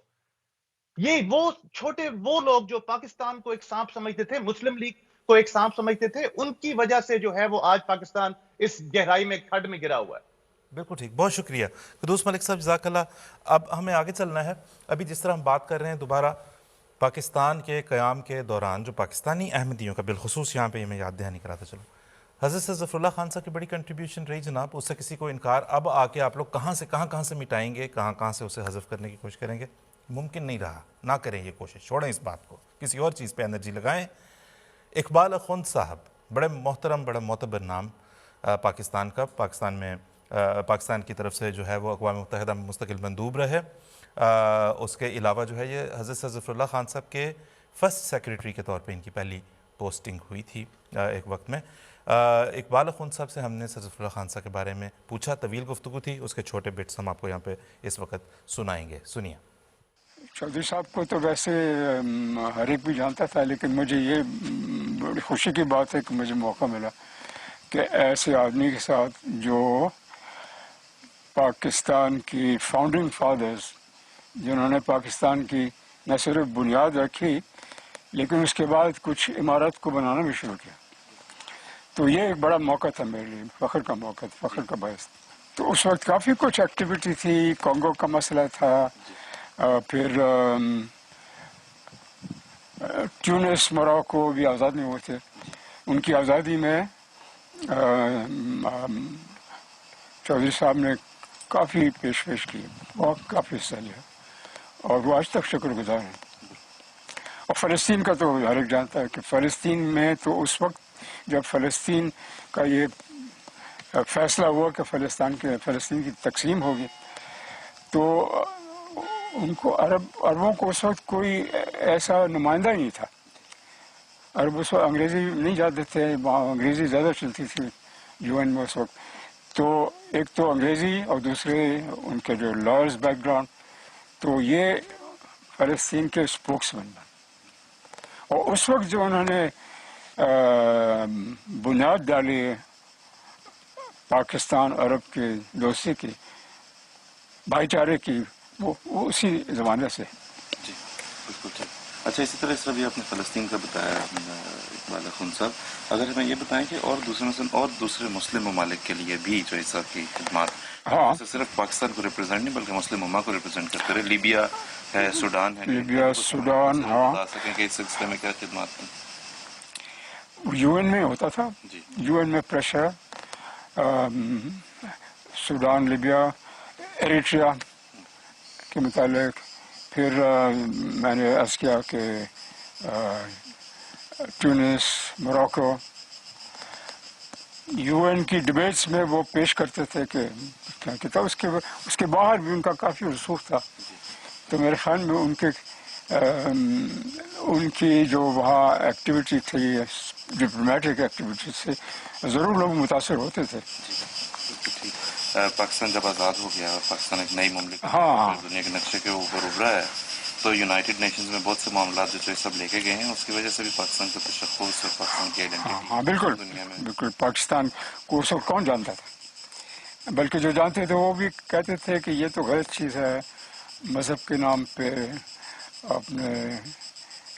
یہ وہ لوگ جو پاکستان کو ایک سانپ سمجھتے تھے، مسلم لیگ کو ایک سانپ سمجھتے تھے، ان کی وجہ سے جو ہے وہ آج پاکستان اس گہرائی میں کھڈ میں گرا ہوا ہے. بالکل ٹھیک، بہت شکریہ قدوس ملک صاحب، جزاک اللہ. اب ہمیں آگے چلنا ہے. ابھی جس طرح ہم بات کر رہے ہیں دوبارہ پاکستان کے قیام کے دوران جو پاکستانی احمدیوں کا بالخصوص یہاں پہ میں یاد دہانی کراتا چلوں، حضرت سید ظفر اللہ خان صاحب کی بڑی کنٹریبیوشن رہی جناب. اس سے کسی کو انکار اب آ کے آپ لوگ کہاں سے مٹائیں گے، کہاں سے اسے حذف کرنے کی کوشش کریں گے، ممکن نہیں رہا. نہ کریں یہ کوشش، چھوڑیں اس بات کو، کسی اور چیز پہ انرجی لگائیں. اقبال اخوند صاحب، بڑے محترم، بڑا معتبر نام پاکستان کا، پاکستان کی طرف سے جو ہے وہ اقوام متحدہ میں مستقل مندوب رہے. اس کے علاوہ جو ہے یہ حضرت سید ظفر اللہ خان صاحب کے فرسٹ سیکریٹری کے طور پہ ان کی پہلی پوسٹنگ ہوئی تھی ایک وقت میں. اقبال اخوند صاحب سے ہم نے سید ظفر اللہ خان صاحب کے بارے میں پوچھا، طویل گفتگو تھی، اس کے چھوٹے بٹس ہم آپ کو یہاں پہ اس وقت سنائیں گے. سنیے. چودھری صاحب کو تو ویسے ہر ایک بھی جانتا تھا، لیکن مجھے یہ بڑی خوشی کی بات ہے کہ مجھے موقع ملا کہ ایسے آدمی کے ساتھ جو پاکستان کی فاؤنڈنگ فادرز، جنہوں نے پاکستان کی نہ صرف بنیاد رکھی لیکن اس کے بعد کچھ عمارت کو بنانا بھی شروع کیا. تو یہ ایک بڑا موقع تھا میرے لیے، فخر کا موقع تھا، فخر کا باعث. تو اس وقت کافی کچھ ایکٹیویٹی تھی. کانگو کا مسئلہ تھا، پھر ٹیونس، موراکو بھی آزاد نہیں ہوئے تھے. ان کی آزادی میں چودھری صاحب نے کافی پیش کی اور کافی حصہ لیا، اور وہ آج تک شکر گزار ہیں. اور فلسطین کا تو ہر ایک جانتا ہے کہ فلسطین میں تو اس وقت جب فلسطین کا یہ فیصلہ ہوا کہ فلسطین کی تقسیم ہوگی، تو ان کو عربوں کو اس وقت کوئی ایسا نمائندہ ہی نہیں تھا. عرب اس وقت انگریزی نہیں جانتے تھے، وہاں انگریزی زیادہ چلتی تھی UN میں اس وقت. تو ایک تو انگریزی اور دوسرے ان کے جو لائرز بیک گراؤنڈ، تو یہ فلسطین کے اسپوکس مین بنے. اور اس وقت جو انہوں نے بنیاد ڈالی پاکستان عرب کی دوستی کی، بھائی چارے کی، وہ اسی زمانے سے. جی بالکل ٹھیک. اچھا، اسی طرح بھی آپ نے فلسطین کا بتایا اقبال اخوند صاحب. اگر ہمیں یہ بتائیں کہ اور دوسرے مسلم ممالک کے لیے بھی جو اس کی خدمات، ہاں، صرف پاکستان کو ریپرزینٹ نہیں بلکہ مسلم امہ کو ریپرزینٹ کرتے رہے، لیبیا ہے، سوڈان ہے، لیبیا، سوڈان، ہاں، بتا سکیں کہ اس سلسلے میں کیا خدمات ہیں؟ UN میں ہوتا تھا. جی UN میں پریشر، سوڈان، لیبیا، ایریٹریا کے متعلق. پھر میں نے عرض کیا کہ ٹیونس، موراکو. UN کی ڈبیٹس میں وہ پیش کرتے تھے کہ کیا کہتا، اس کے باہر بھی ان کا کافی رسوخ تھا. تو میرے خیال میں ان کی جو وہاں ایکٹیویٹی تھی، ڈپلومیٹک ایکٹیویٹی سے ضرور لوگ متاثر ہوتے تھے. پاکستان جب آزاد ہو گیا اور پاکستان ایک نئی مملکت ہاں، دنیا کے نقشے کے اوپر ابھرا ہے، تو یونائٹڈ نیشنز میں بہت سے معاملات جو سب لے کے گئے ہیں، اس کی وجہ سے بھی پاکستان کا تشخص اور پاکستان کی آئیڈینٹی ہاں، بالکل دنیا میں. بالکل. پاکستان کو اس وقت کون جانتا تھا؟ بلکہ جو جانتے تھے وہ بھی کہتے تھے کہ یہ تو غلط چیز ہے، مذہب کے نام پہ اپنے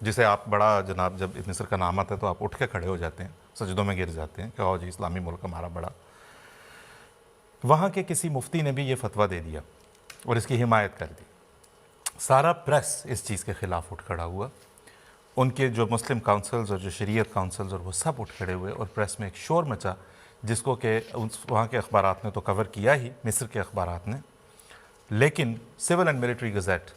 جسے آپ بڑا جناب جب مصر کا نام آتا ہے تو آپ اٹھ کے کھڑے ہو جاتے ہیں, سجدوں میں گر جاتے ہیں کہ آؤ جی اسلامی ملک ہمارا بڑا. وہاں کے کسی مفتی نے بھی یہ فتویٰ دے دیا اور اس کی حمایت کر دی. سارا پریس اس چیز کے خلاف اٹھ کھڑا ہوا, ان کے جو مسلم کاؤنسلز اور جو شریعت کاؤنسلز اور وہ سب اٹھ کھڑے ہوئے, اور پریس میں ایک شور مچا جس کو کہ وہاں کے اخبارات نے تو کور کیا ہی, مصر کے اخبارات نے, لیکن civil and military gazette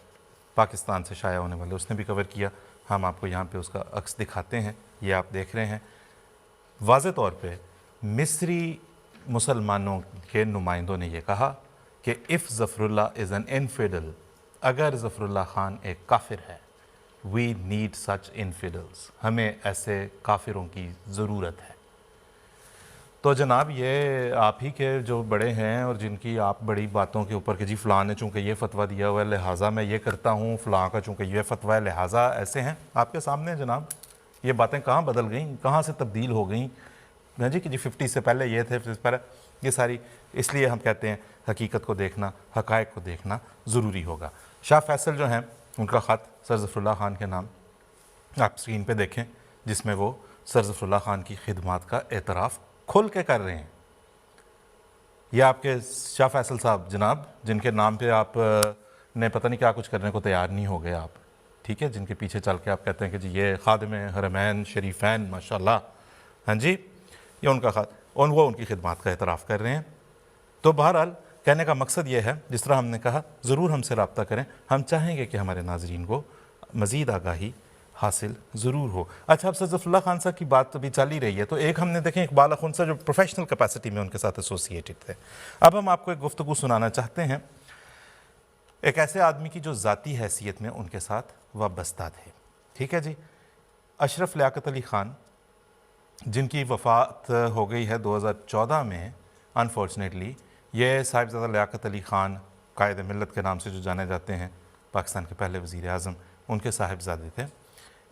Pakistan سے شائع ہونے والے اس نے بھی کور کیا. ہم آپ کو یہاں پہ اس کا عکس دکھاتے ہیں, یہ آپ دیکھ رہے ہیں. واضح طور پہ مصری مسلمانوں کے نمائندوں نے یہ کہا کہ if Zafar Allah is an انفیڈل, اگر ظفر اللہ خان ایک کافر ہے, وی نیڈ سچ انفیڈلز, ہمیں ایسے کافروں کی ضرورت ہے. تو جناب یہ آپ ہی کے جو بڑے ہیں اور جن کی آپ بڑی باتوں کے اوپر کہ جی فلاں نے چونکہ یہ فتویٰ دیا ہوا ہے لہٰذا میں یہ کرتا ہوں, فلاں کا چونکہ یہ فتویٰ ہے لہٰذا ایسے ہیں, آپ کے سامنے جناب یہ باتیں کہاں بدل گئیں, کہاں سے تبدیل ہو گئیں جی کہ جی 50 سے پہلے یہ تھے, پہلے یہ ساری. اس لیے ہم کہتے ہیں حقیقت کو دیکھنا, حقائق کو دیکھنا ضروری ہوگا. شاہ فیصل جو ہیں ان کا خط سر ظفر اللہ خان کے نام آپ اسکرین پہ دیکھیں, جس میں وہ سر ظفر اللہ خان کی خدمات کا اعتراف کھل کے کر رہے ہیں. یہ آپ کے شاہ فیصل صاحب جناب جن کے نام پہ آپ نے پتہ نہیں کیا کچھ کرنے کو تیار نہیں ہو گئے آپ, ٹھیک ہے, جن کے پیچھے چل کے آپ کہتے ہیں کہ جی یہ خادم حرمین شریفین ماشاءاللہ, ہاں جی یہ ان کا خط, اور وہ ان کی خدمات کا اعتراف کر رہے ہیں. تو بہرحال کہنے کا مقصد یہ ہے, جس طرح ہم نے کہا ضرور ہم سے رابطہ کریں, ہم چاہیں گے کہ ہمارے ناظرین کو مزید آگاہی حاصل ضرور ہو. اچھا اب سر ظفر اللہ خان صاحب کی بات ابھی چل ہی رہی ہے, تو ایک ہم نے دیکھیں اقبال اخوند صاحب جو پروفیشنل کیپیسٹی میں ان کے ساتھ ایسوسیٹڈ تھے. اب ہم آپ کو ایک گفتگو سنانا چاہتے ہیں ایک ایسے آدمی کی جو ذاتی حیثیت میں ان کے ساتھ وابستہ تھے. ٹھیک ہے جی, اشرف لیاقت علی خان جن کی وفات ہو گئی ہے 2014 میں انفارچونیٹلی. یہ صاحبزادہ لیاقت علی خان قائد ملت کے نام سے جو جانے جاتے ہیں, پاکستان کے پہلے وزیر اعظم, ان کے صاحبزادے تھے.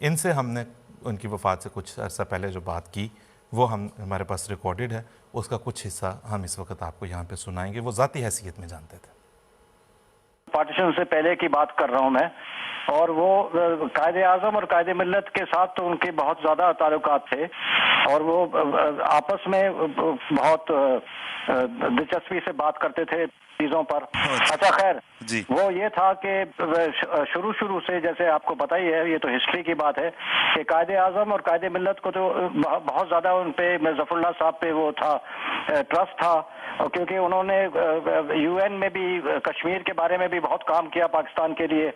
ان سے ہم نے ان کی وفات سے کچھ عرصہ پہلے جو بات کی وہ ہمارے پاس ریکارڈڈ ہے, اس کا کچھ حصہ ہم اس وقت آپ کو یہاں پہ سنائیں گے. وہ ذاتی حیثیت میں جانتے تھے. پارٹیشن سے پہلے کی بات کر رہا ہوں میں, اور وہ قائد اعظم اور قائد ملت کے ساتھ تو ان کے بہت زیادہ تعلقات تھے, اور وہ آپس میں بہت دلچسپی سے بات کرتے تھے چیزوں پر. اچھا خیر جی, وہ یہ تھا کہ شروع سے جیسے آپ کو پتہ ہی ہے, یہ تو ہسٹری کی بات ہے کہ قائد اعظم اور قائد ملت کو تو بہت زیادہ ان پہ ظفر اللہ صاحب پہ وہ تھا ٹرسٹ تھا, کیونکہ انہوں نے یو این میں بھی کشمیر کے بارے میں بھی بہت کام کیا پاکستان کے لیے.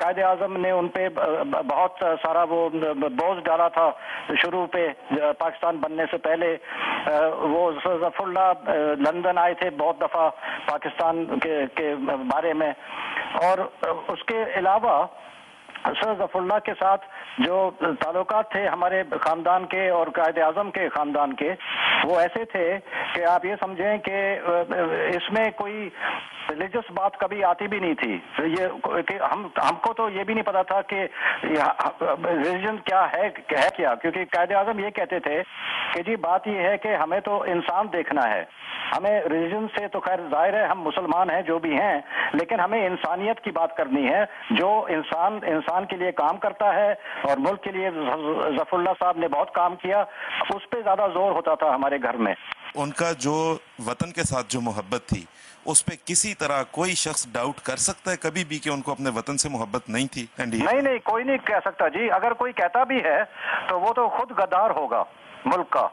قائد اعظم نے ان پہ بہت سارا وہ بوجھ ڈالا تھا شروع پہ پاکستان بننے سے پہلے. وہ ظفر اللہ لندن آئے تھے بہت دفعہ پاکستان کے بارے میں, اور اس کے علاوہ سر ظفر اللہ کے ساتھ جو تعلقات تھے ہمارے خاندان کے اور قائد اعظم کے خاندان کے, وہ ایسے تھے کہ آپ یہ سمجھیں کہ اس میں کوئی ریلیجس بات کبھی آتی بھی نہیں تھی. یہ کہ ہم کو تو یہ بھی نہیں پتا تھا کہ ریلیجن کیا ہے کیا, کیونکہ قائد اعظم یہ کہتے تھے کہ جی بات یہ ہے کہ ہمیں تو انسان دیکھنا ہے, ہمیں ریلیجن سے تو خیر ظاہر ہے ہم مسلمان ہیں جو بھی ہیں, لیکن ہمیں انسانیت کی بات کرنی ہے. جو انسان کے لیے کام کرتا ہے اور ملک کے لیے ظفر اللہ صاحب نے بہت کام کیا, اس پہ زیادہ زور ہوتا تھا ہمارے گھر میں. ان کا جو وطن کے ساتھ جو محبت تھی اس پہ کسی طرح کوئی شخص ڈاؤٹ کر سکتا ہے کبھی بھی کہ ان کو اپنے وطن سے محبت نہیں تھی؟ نہیں کوئی نہیں کہہ سکتا جی. اگر کوئی کہتا بھی ہے تو وہ تو خود غدار ہوگا ملک کا,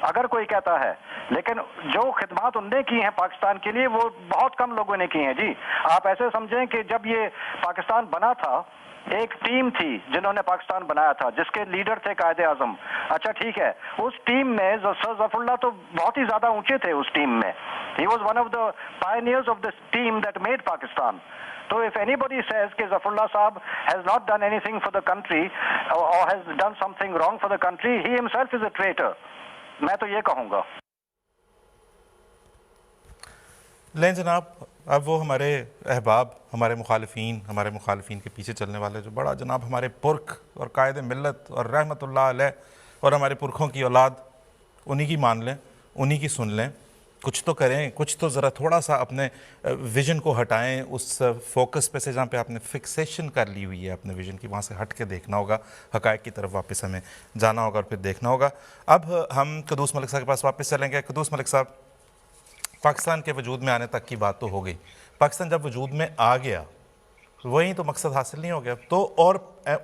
اگر کوئی کہتا ہے. لیکن جو خدمات انہوں نے کی ہیں پاکستان کے لیے وہ بہت کم لوگوں نے کی ہیں جی. آپ ایسے سمجھیں کہ جب یہ پاکستان بنا تھا ایک ٹیم تھی جنہوں نے پاکستان بنایا تھا جس کے لیڈر تھے قائد اعظم. اچھا ٹھیک ہے, اس ٹیم میں سر ظفر اللہ تو بہت ہی زیادہ اونچے تھے اس ٹیم میں. He was one of the pioneers of this team that made Pakistan. So if anybody says کہ ظفر اللہ صاحب has not done anything for the country or has done something wrong for the country, he himself is a traitor. میں تو یہ کہوں گا. لیں جناب, اب وہ ہمارے احباب, ہمارے مخالفین کے پیچھے چلنے والے جو بڑا جناب ہمارے پرکھ اور قائد ملت اور رحمت اللہ علیہ اور ہمارے پرکھوں کی اولاد, انہی کی مان لیں, انہی کی سن لیں. کچھ تو کریں, کچھ تو ذرا تھوڑا سا اپنے ویژن کو ہٹائیں اس فوکس پہ سے جہاں پہ آپ نے فکسیشن کر لی ہوئی ہے اپنے ویژن کی, وہاں سے ہٹ کے دیکھنا ہوگا, حقائق کی طرف واپس ہمیں جانا ہوگا اور پھر دیکھنا ہوگا. اب ہم قدوس ملک صاحب کے پاس واپس چلیں گے. قدوس ملک صاحب, پاکستان کے وجود میں آنے تک کی بات تو ہو گئی, پاکستان جب وجود میں آ گیا وہیں تو مقصد حاصل نہیں ہو گیا. تو اور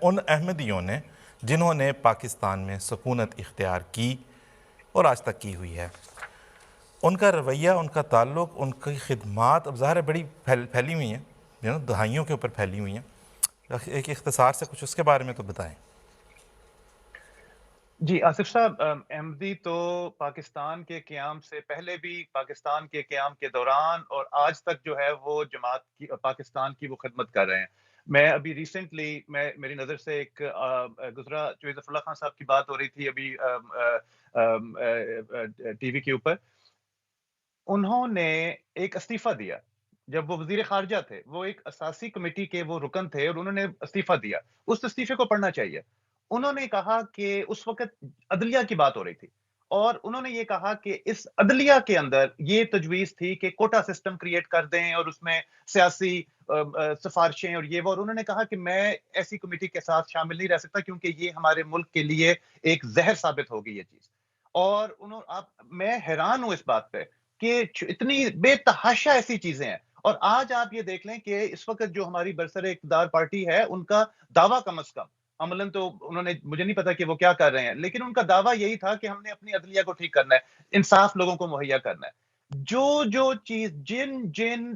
ان احمدیوں نے جنہوں نے پاکستان میں سکونت اختیار کی اور آج تک کی ہوئی ہے, ان کا رویہ, ان کا تعلق, ان کی خدمات اب ظاہر ہے بڑی پھیلی ہوئی ہیں, دہائیوں کے اوپر پھیلی ہوئی ہیں. ایک اختصار سے کچھ اس کے بارے میں تو بتائیں. جی آصف صاحب، احمدی تو پاکستان کے قیام سے پہلے بھی، پاکستان کے قیام کے دوران اور آج تک جو ہے وہ جماعت کی، پاکستان کی وہ خدمت کر رہے ہیں. میں ابھی ریسنٹلی میری نظر سے ایک گزرا جو ظفر اللہ خان صاحب کی بات ہو رہی تھی ابھی ٹی وی کے اوپر، انہوں نے ایک استعفیٰ دیا جب وہ وزیر خارجہ تھے. وہ ایک اساسی کمیٹی کے وہ رکن تھے اور انہوں نے استعفیٰ دیا. اس استعفے کو پڑھنا چاہیے. انہوں نے کہا کہ اس وقت عدلیہ کی بات ہو رہی تھی اور انہوں نے یہ کہا کہ اس عدلیہ کے اندر یہ تجویز تھی کہ کوٹا سسٹم کریٹ کر دیں اور اس میں سیاسی سفارشیں اور یہ وہ. اور انہوں نے کہا کہ میں ایسی کمیٹی کے ساتھ شامل نہیں رہ سکتا کیونکہ یہ ہمارے ملک کے لیے ایک زہر ثابت ہوگی یہ چیز. اور میں حیران ہوں اس بات پہ کہ اتنی بے تحاشا ایسی چیزیں ہیں. اور آج آپ یہ دیکھ لیں کہ اس وقت جو ہماری برسر اقتدار پارٹی ہے، ان کا دعویٰ کم از کم، عملاً تو انہوں نے، مجھے نہیں پتا کہ وہ کیا کر رہے ہیں، لیکن ان کا دعویٰ یہی تھا کہ ہم نے اپنی عدلیہ کو ٹھیک کرنا ہے، انصاف لوگوں کو مہیا کرنا ہے. جو چیز، جن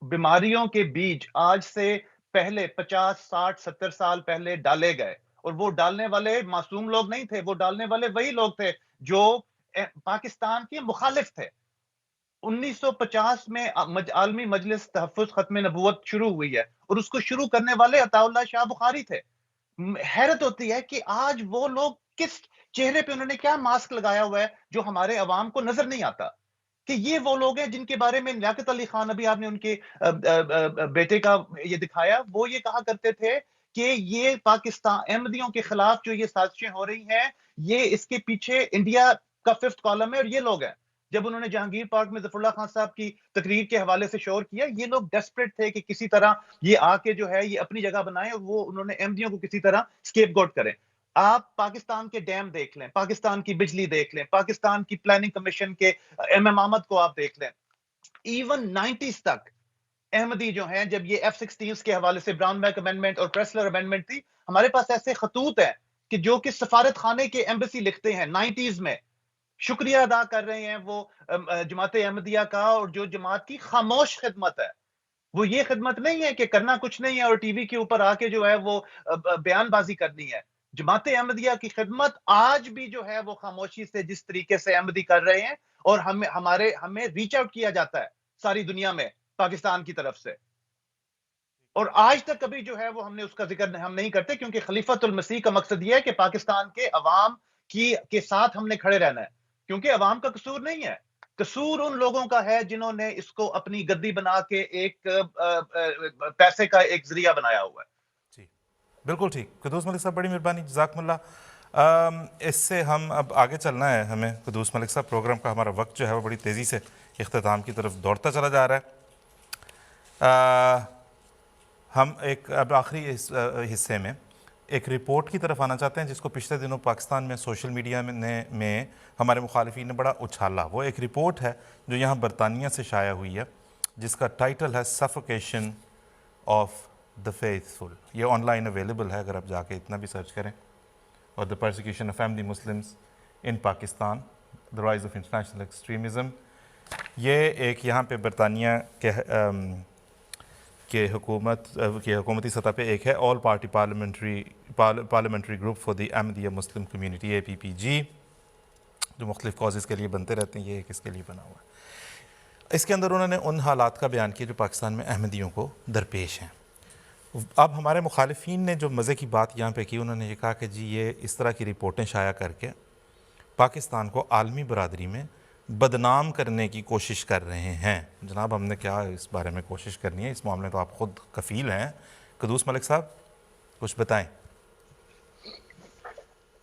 بیماریوں کے بیج آج سے پہلے 50 60 70 سال پہلے ڈالے گئے، اور وہ ڈالنے والے معصوم لوگ نہیں تھے، وہ ڈالنے والے وہی لوگ تھے جو پاکستان کے مخالف تھے. 1950 میں عالمی مجلس تحفظ ختم نبوت شروع ہوئی ہے اور اس کو شروع کرنے والے عطا اللہ شاہ بخاری تھے. حیرت ہوتی ہے کہ آج وہ لوگ کس چہرے پہ انہوں نے کیا ماسک لگایا ہوا ہے جو ہمارے عوام کو نظر نہیں آتا، کہ یہ وہ لوگ ہیں جن کے بارے میں لیاقت علی خان، ابھی آپ نے ان کے بیٹے کا یہ دکھایا، وہ یہ کہا کرتے تھے کہ یہ پاکستان احمدیوں کے خلاف جو یہ سازشیں ہو رہی ہیں، یہ اس کے پیچھے انڈیا کا 5th کالم ہے اور یہ لوگ ہیں. جب انہوں نے جہانگیر پارک میں ظفر اللہ خان صاحب کی تقریر کے حوالے سے شور کیا، یہ لوگ ڈیسپریٹ تھے کہ کسی طرح یہ آ کے جو ہے یہ اپنی جگہ بنائیں اور وہ انہوں نے احمدیوں کو کسی طرح اسکیپ گوٹ کریں. آپ پاکستان کے ڈیم دیکھ لیں، پاکستان کی بجلی دیکھ لیں، پاکستان کی پلاننگ کمیشن کے ایم احمد کو آپ دیکھ لیں. ایون 90s تک احمدی جو ہیں، جب یہ F-16 کے حوالے سے براؤن بیک امینڈمنٹ اور پریسلر امینڈمنٹ تھی، ہمارے پاس ایسے خطوط ہیں کہ جو کہ سفارت خانے کے ایمبیسی لکھتے ہیں 90s میں، شکریہ ادا کر رہے ہیں وہ جماعت احمدیہ کا، اور جو جماعت کی خاموش خدمت ہے. وہ یہ خدمت نہیں ہے کہ کرنا کچھ نہیں ہے اور ٹی وی کے اوپر آ کے جو ہے وہ بیان بازی کرنی ہے. جماعت احمدیہ کی خدمت آج بھی جو ہے وہ خاموشی سے جس طریقے سے احمدی کر رہے ہیں، اور ہمیں ریچ آؤٹ کیا جاتا ہے ساری دنیا میں پاکستان کی طرف سے. اور آج تک کبھی جو ہے وہ ہم نے اس کا ذکر ہم نہیں کرتے، کیونکہ خلیفۃ المسیح کا مقصد یہ ہے کہ پاکستان کے عوام کے ساتھ ہم نے کھڑے رہنا ہے، کیونکہ عوام کا قصور نہیں ہے، قصور ان لوگوں کا ہے جنہوں نے اس کو اپنی گدی بنا کے ایک پیسے کا ایک ذریعہ بنایا ہوا ہے. جی بالکل ٹھیک. قدوس ملک صاحب بڑی مہربانی، جزاکم اللہ. اس سے ہم اب آگے چلنا ہے ہمیں. قدوس ملک صاحب، پروگرام کا ہمارا وقت جو ہے وہ بڑی تیزی سے اختتام کی طرف دوڑتا چلا جا رہا ہے. ہم ایک اب آخری حصے میں ایک رپورٹ کی طرف آنا چاہتے ہیں جس کو پچھلے دنوں پاکستان میں سوشل میڈیا میں ہمارے مخالفین نے بڑا اچھالا. وہ ایک رپورٹ ہے جو یہاں برطانیہ سے شائع ہوئی ہے جس کا ٹائٹل ہے سفوکیشن آف دا فیتھفل. یہ آن لائن اویلیبل ہے اگر آپ جا کے اتنا بھی سرچ کریں. اور the persecution of Ahmadi Muslims in Pakistan, the rise of international extremism. یہ ایک یہاں پہ برطانیہ کے حکومتی سطح پہ ایک ہے آل party parliamentary group for the Ahmadiyya Muslim community APPG، جو مختلف کازز کے لیے بنتے رہتے ہیں. یہ ایک اس کے لیے بنا ہوا ہے. اس کے اندر انہوں نے ان حالات کا بیان کیا جو پاکستان میں احمدیوں کو درپیش ہیں. اب ہمارے مخالفین نے جو مزے کی بات یہاں پہ کی، انہوں نے یہ کہا کہ جی یہ اس طرح کی رپورٹیں شائع کر کے پاکستان کو عالمی برادری میں بدنام کرنے کی کوشش کر رہے ہیں. جناب ہم نے کیا اس بارے میں کوشش کرنی ہے؟ اس معاملے میں تو آپ خود کفیل ہیں. قدوس ملک صاحب کچھ بتائیں.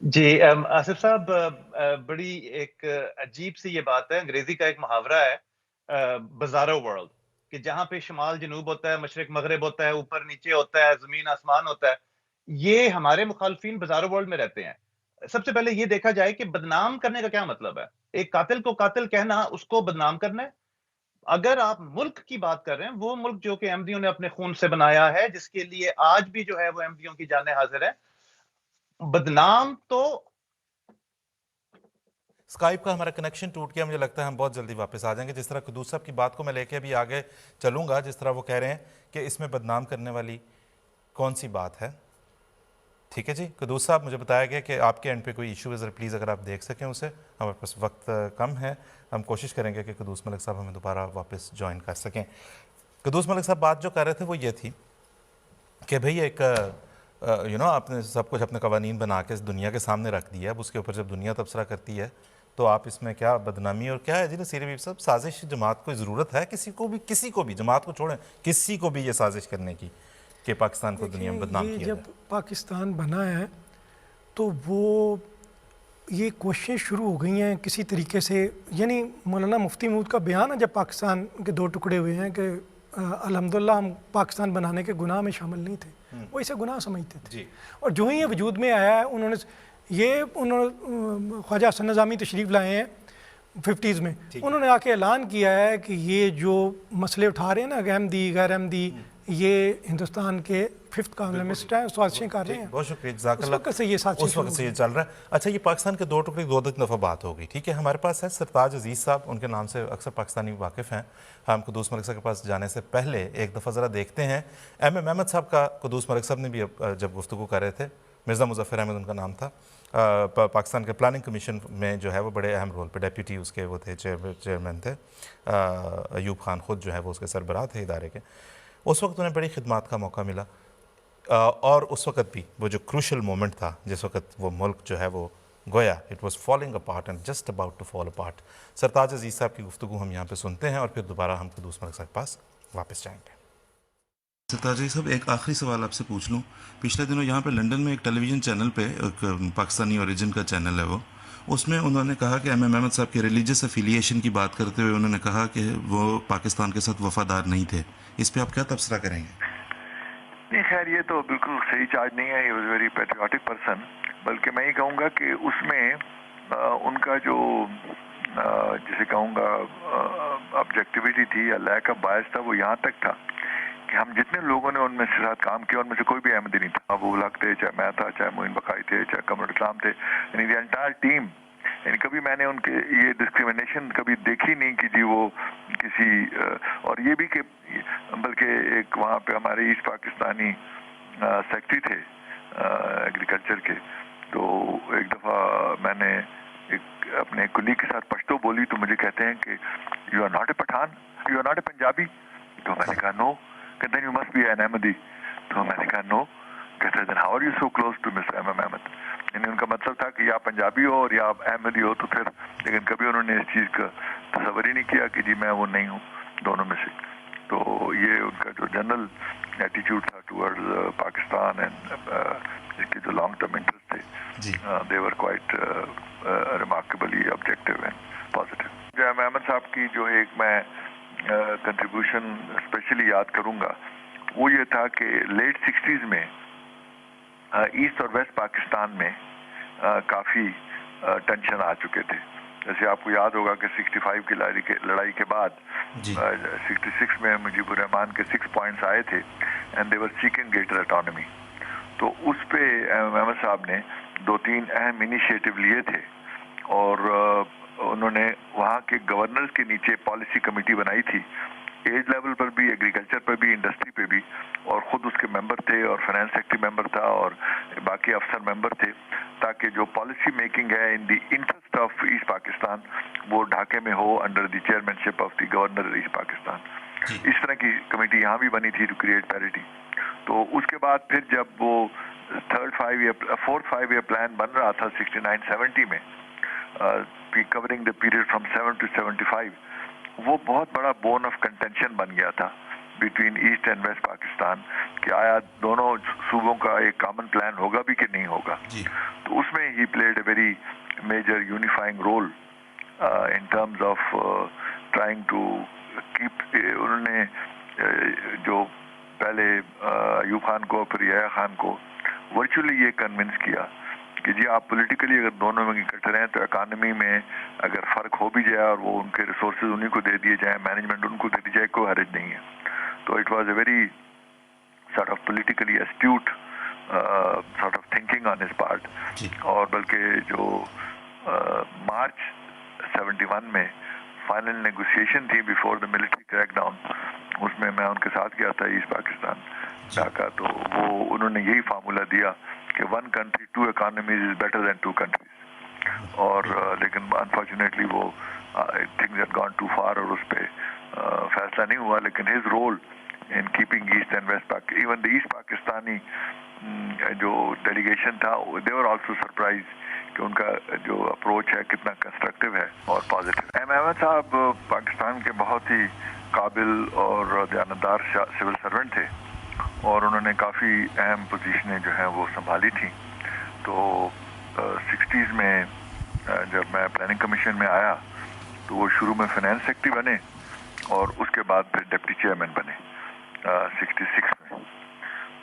جی آصف صاحب بڑی ایک عجیب سی یہ بات ہے. انگریزی کا ایک محاورہ ہے بزارو ورلڈ، کہ جہاں پہ شمال جنوب ہوتا ہے، مشرق مغرب ہوتا ہے، اوپر نیچے ہوتا ہے، زمین آسمان ہوتا ہے. یہ ہمارے مخالفین بزارو ورلڈ میں رہتے ہیں. سب سے پہلے یہ دیکھا جائے کہ بدنام کرنے کا کیا مطلب ہے. ایک قاتل کو قاتل کہنا اس کو بدنام کرنا ہے. اگر آپ ملک کی بات کر رہے ہیں، وہ ملک جو کہ احمدیوں نے اپنے خون سے بنایا ہے، جس کے لیے آج بھی جو ہے وہ احمدیوں کی جانیں حاضر ہے، بدنام تو اسکائپ کا ہمارا کنیکشن ٹوٹ گیا، مجھے لگتا ہے ہم بہت جلدی واپس آ جائیں گے. جس طرح قدوس صاحب کی بات کو میں لے کے بھی آگے چلوں گا، جس طرح وہ کہہ رہے ہیں کہ اس میں بدنام کرنے والی کون سی بات ہے. ٹھیک ہے جی قدوس صاحب، مجھے بتایا گیا کہ آپ کے اینڈ پہ کوئی ایشو ہے، ذرا پلیز اگر آپ دیکھ سکیں اسے. ہمارے پاس وقت کم ہے، ہم کوشش کریں گے کہ قدوس ملک صاحب ہمیں دوبارہ واپس جوائن کر سکیں. قدوس ملک صاحب بات جو کر رہے تھے وہ یہ تھی کہ بھئی ایک آپ نے سب کچھ اپنے قوانین بنا کے اس دنیا کے سامنے رکھ دیا. اب اس کے اوپر جب دنیا تبصرہ کرتی ہے تو آپ اس میں کیا بدنامی اور کیا ہے. جی نصیر حبیب صاحب، سازش جماعت کو ضرورت ہے کسی کو بھی جماعت کو چھوڑیں، کسی کو بھی یہ سازش کرنے کی کہ پاکستان کو دنیا میں بدنام یہ کیا جب جائے؟ پاکستان بنا ہے تو وہ یہ کوششیں شروع ہو گئی ہیں کسی طریقے سے. یعنی مولانا مفتی محمود کا بیان ہے جب پاکستان کے دو ٹکڑے ہوئے ہیں کہ الحمدللہ ہم پاکستان بنانے کے گناہ میں شامل نہیں تھے، وہ اسے گناہ سمجھتے تھے. جی اور جو ہی یہ وجود میں آیا ہے انہوں نے خواجہ حسن نظامی تشریف لائے ہیں 50s میں، انہوں نے آ کے اعلان کیا ہے کہ یہ جو مسئلے اٹھا رہے ہیں نا، احمدی غیر احمدی، یہ ہندوستان کے 5th کالمسٹ ہیں، سازشیں کر رہے ہیں. بہت شکریہ، جزاک اس اللہ. وقت سے یہ سازشیں اس وقت سے یہ چل رہا ہے. اچھا، یہ پاکستان کے دو ٹکڑے دو دفعہ بات ہو گئی. ٹھیک ہے، ہمارے پاس ہے سرتاج عزیز صاحب، ان کے نام سے اکثر پاکستانی واقف ہیں. ہم قدوس ملک صاحب کے پاس جانے سے پہلے ایک دفعہ ذرا دیکھتے ہیں ایم احمد صاحب کا. قدوس ملک صاحب نے بھی جب گفتگو کر رہے تھے، مرزا مظفر احمد ان کا نام تھا، پاکستان کے پلاننگ کمیشن میں جو ہے وہ بڑے اہم رول پہ ڈیپیوٹی اس کے وہ تھے، چیئرمین تھے. ایوب خان خود جو ہے وہ اس کے سربراہ تھے ادارے کے. اس وقت انہیں بڑی خدمات کا موقع ملا، اور اس وقت بھی وہ جو کروشل مومنٹ تھا جس وقت وہ ملک جو ہے وہ گویا it was falling apart and just about to fall apart. Sartaj Aziz Sahib کی گفتگو ہم یہاں پہ سنتے ہیں اور پھر دوبارہ ہم قدوس ملک صاحب کے پاس واپس جائیں گے. سرتاج صاحب، ایک آخری سوال آپ سے پوچھ لوں. پچھلے دنوں یہاں پہ لنڈن میں ایک ٹیلی ویژن چینل پہ، ایک پاکستانی اوریجن کا چینل ہے وہ، اس میں انہوں نے کہا کہ ایم احمد صاحب کے ریلیجس افیلیشن کی بات کرتے ہوئے انہوں نے کہا کہ وہ پاکستان کے ساتھ وفادار نہیں تھے. اس پہ آپ کیا تبصرہ کریں گے؟ نہیں، خیر یہ تو بالکل صحیح چارج نہیں ہے. He was very patriotic person. بلکہ میں یہ کہوں گا کہ اس میں ان کا جو جسے کہوں گا آبجیکٹیویٹی تھی یا لیک آف بائس تھا، وہ یہاں تک تھا کہ ہم جتنے لوگوں نے ان میں سے ساتھ کام کیا، ان میں سے کوئی بھی احمدی نہیں تھا. ابو الحق تھے، چاہے میں تھا، چاہے معین بقائی تھے، چاہے قمر اسلام تھے، یعنی دی انٹائر ٹیم. یعنی کبھی میں نے ان کے یہ ڈسکریمنیشن کبھی دیکھی نہیں کہ جی وہ کسی اور یہ بھی کہ بلکہ ایک وہاں پہ ہمارے ایسٹ پاکستانی سیکٹری تھے ایگریکلچر کے. تو ایک دفعہ میں نے ایک اپنے کلیگ کے ساتھ پشتو بولی تو مجھے کہتے ہیں کہ you are not a Pathan, you are not a Punjabi. تو میں نے کہا نو. کہتے ہیں you must be an Ahmadi. تو میں نے کہا نو. کہتے ہیں then how are you so close to mister M M Ahmad. یعنی ان کا مطلب تھا کہ یا پنجابی ہو اور یا احمدی ہو. تو پھر لیکن کبھی انہوں نے اس چیز کا تصور ہی نہیں کیا کہ جی میں وہ نہیں ہوں دونوں میں سے. تو یہ ان کا جو جنرل ایٹیچیوڈ تھا ٹورڈز پاکستان اینڈ اس کے جو لانگ ٹرم انٹرسٹ تھے، they were quite remarkably objective and positive. M Ahmad Sahib کی جو ایک میں کنٹریبیوشن اسپیشلی یاد کروں گا وہ یہ تھا کہ لیٹ 60s میں ایسٹ اور ویسٹ پاکستان میں کافی ٹینشن آ چکے تھے. جیسے آپ کو یاد ہوگا کہ 65 کی لڑائی کے بعد 66 میں مجیب الرحمان کے 6 پوائنٹس آئے تھے and they were seeking greater autonomy. تو اس پہ احمد صاحب نے 2-3 اہم انیشیٹو لیے تھے اور انہوں نے وہاں کے گورنرز کے نیچے پالیسی کمیٹی بنائی تھی، ایج لیول پر بھی، ایگریکلچر پر بھی، انڈسٹری پہ بھی، اور خود اس کے ممبر تھے اور فائنانس سیکٹری ممبر تھا اور باقی افسر ممبر تھے، تاکہ جو پالیسی میکنگ ہے in the interest of East Pakistan وہ ڈھاکے میں ہو under the chairmanship of the governor East Pakistan. اس طرح کی کمیٹی یہاں بھی بنی تھی ٹو کریٹ پیرٹی. تو اس کے بعد پھر جب وہ 4th 5 year پلان بن رہا تھا 69-70 میں covering the period from 7 to 75، وہ بہت بڑا بون آف کنٹینشن بن گیا تھا between East and West Pakistan کہ آیا دونوں صوبوں کا ایک کامن پلان ہوگا بھی کہ نہیں ہوگا. تو اس میں he played a very major unifying role in terms of trying to keep انہوں نے جو پہلے ایوب خان کو پھر یحییٰ خان کو ورچولی یہ کنونس کیا کہ جی آپ پولیٹیکلی اگر دونوں میں اکٹھے رہیں تو اکانومی میں اگر فرق ہو بھی جائے اور وہ ان کے ریسورسز انہیں کو دے دیے جائیں, مینجمنٹ ان کو دے دی جائے, کوئی حرج نہیں ہے. تو it was a very sort of politically astute sort of thinking on his part. اور بلکہ جو مارچ 71 میں فائنل نیگوسیشن تھی before the military crackdown, اس میں ان کے ساتھ گیا تھا ایسٹ پاکستان ڈھاکہ. تو وہ انہوں نے یہی فارمولا دیا کہ 1 country 2 economies is better than 2 countries. اور لیکن انفارچونیٹلی وہ things had gone too far اور اس پہ فیصلہ نہیں ہوا. لیکن his role in keeping East and West Pakistan, even the East Pakistani جو ڈیلیگیشن تھا, they were also surprised کہ ان کا جو اپروچ ہے کتنا کنسٹرکٹیو ہے اور پازیٹیو. ایم احمد صاحب پاکستان کے بہت ہی قابل اور دیانتدار سول سرونٹ تھے اور انہوں نے کافی اہم پوزیشنیں جو ہیں وہ سنبھالی تھیں. تو 60s میں جب میں پلاننگ کمیشن میں آیا تو وہ شروع میں فائنانس سیکرٹری بنے اور اس کے بعد پھر ڈپٹی چیئرمین بنے 66 میں.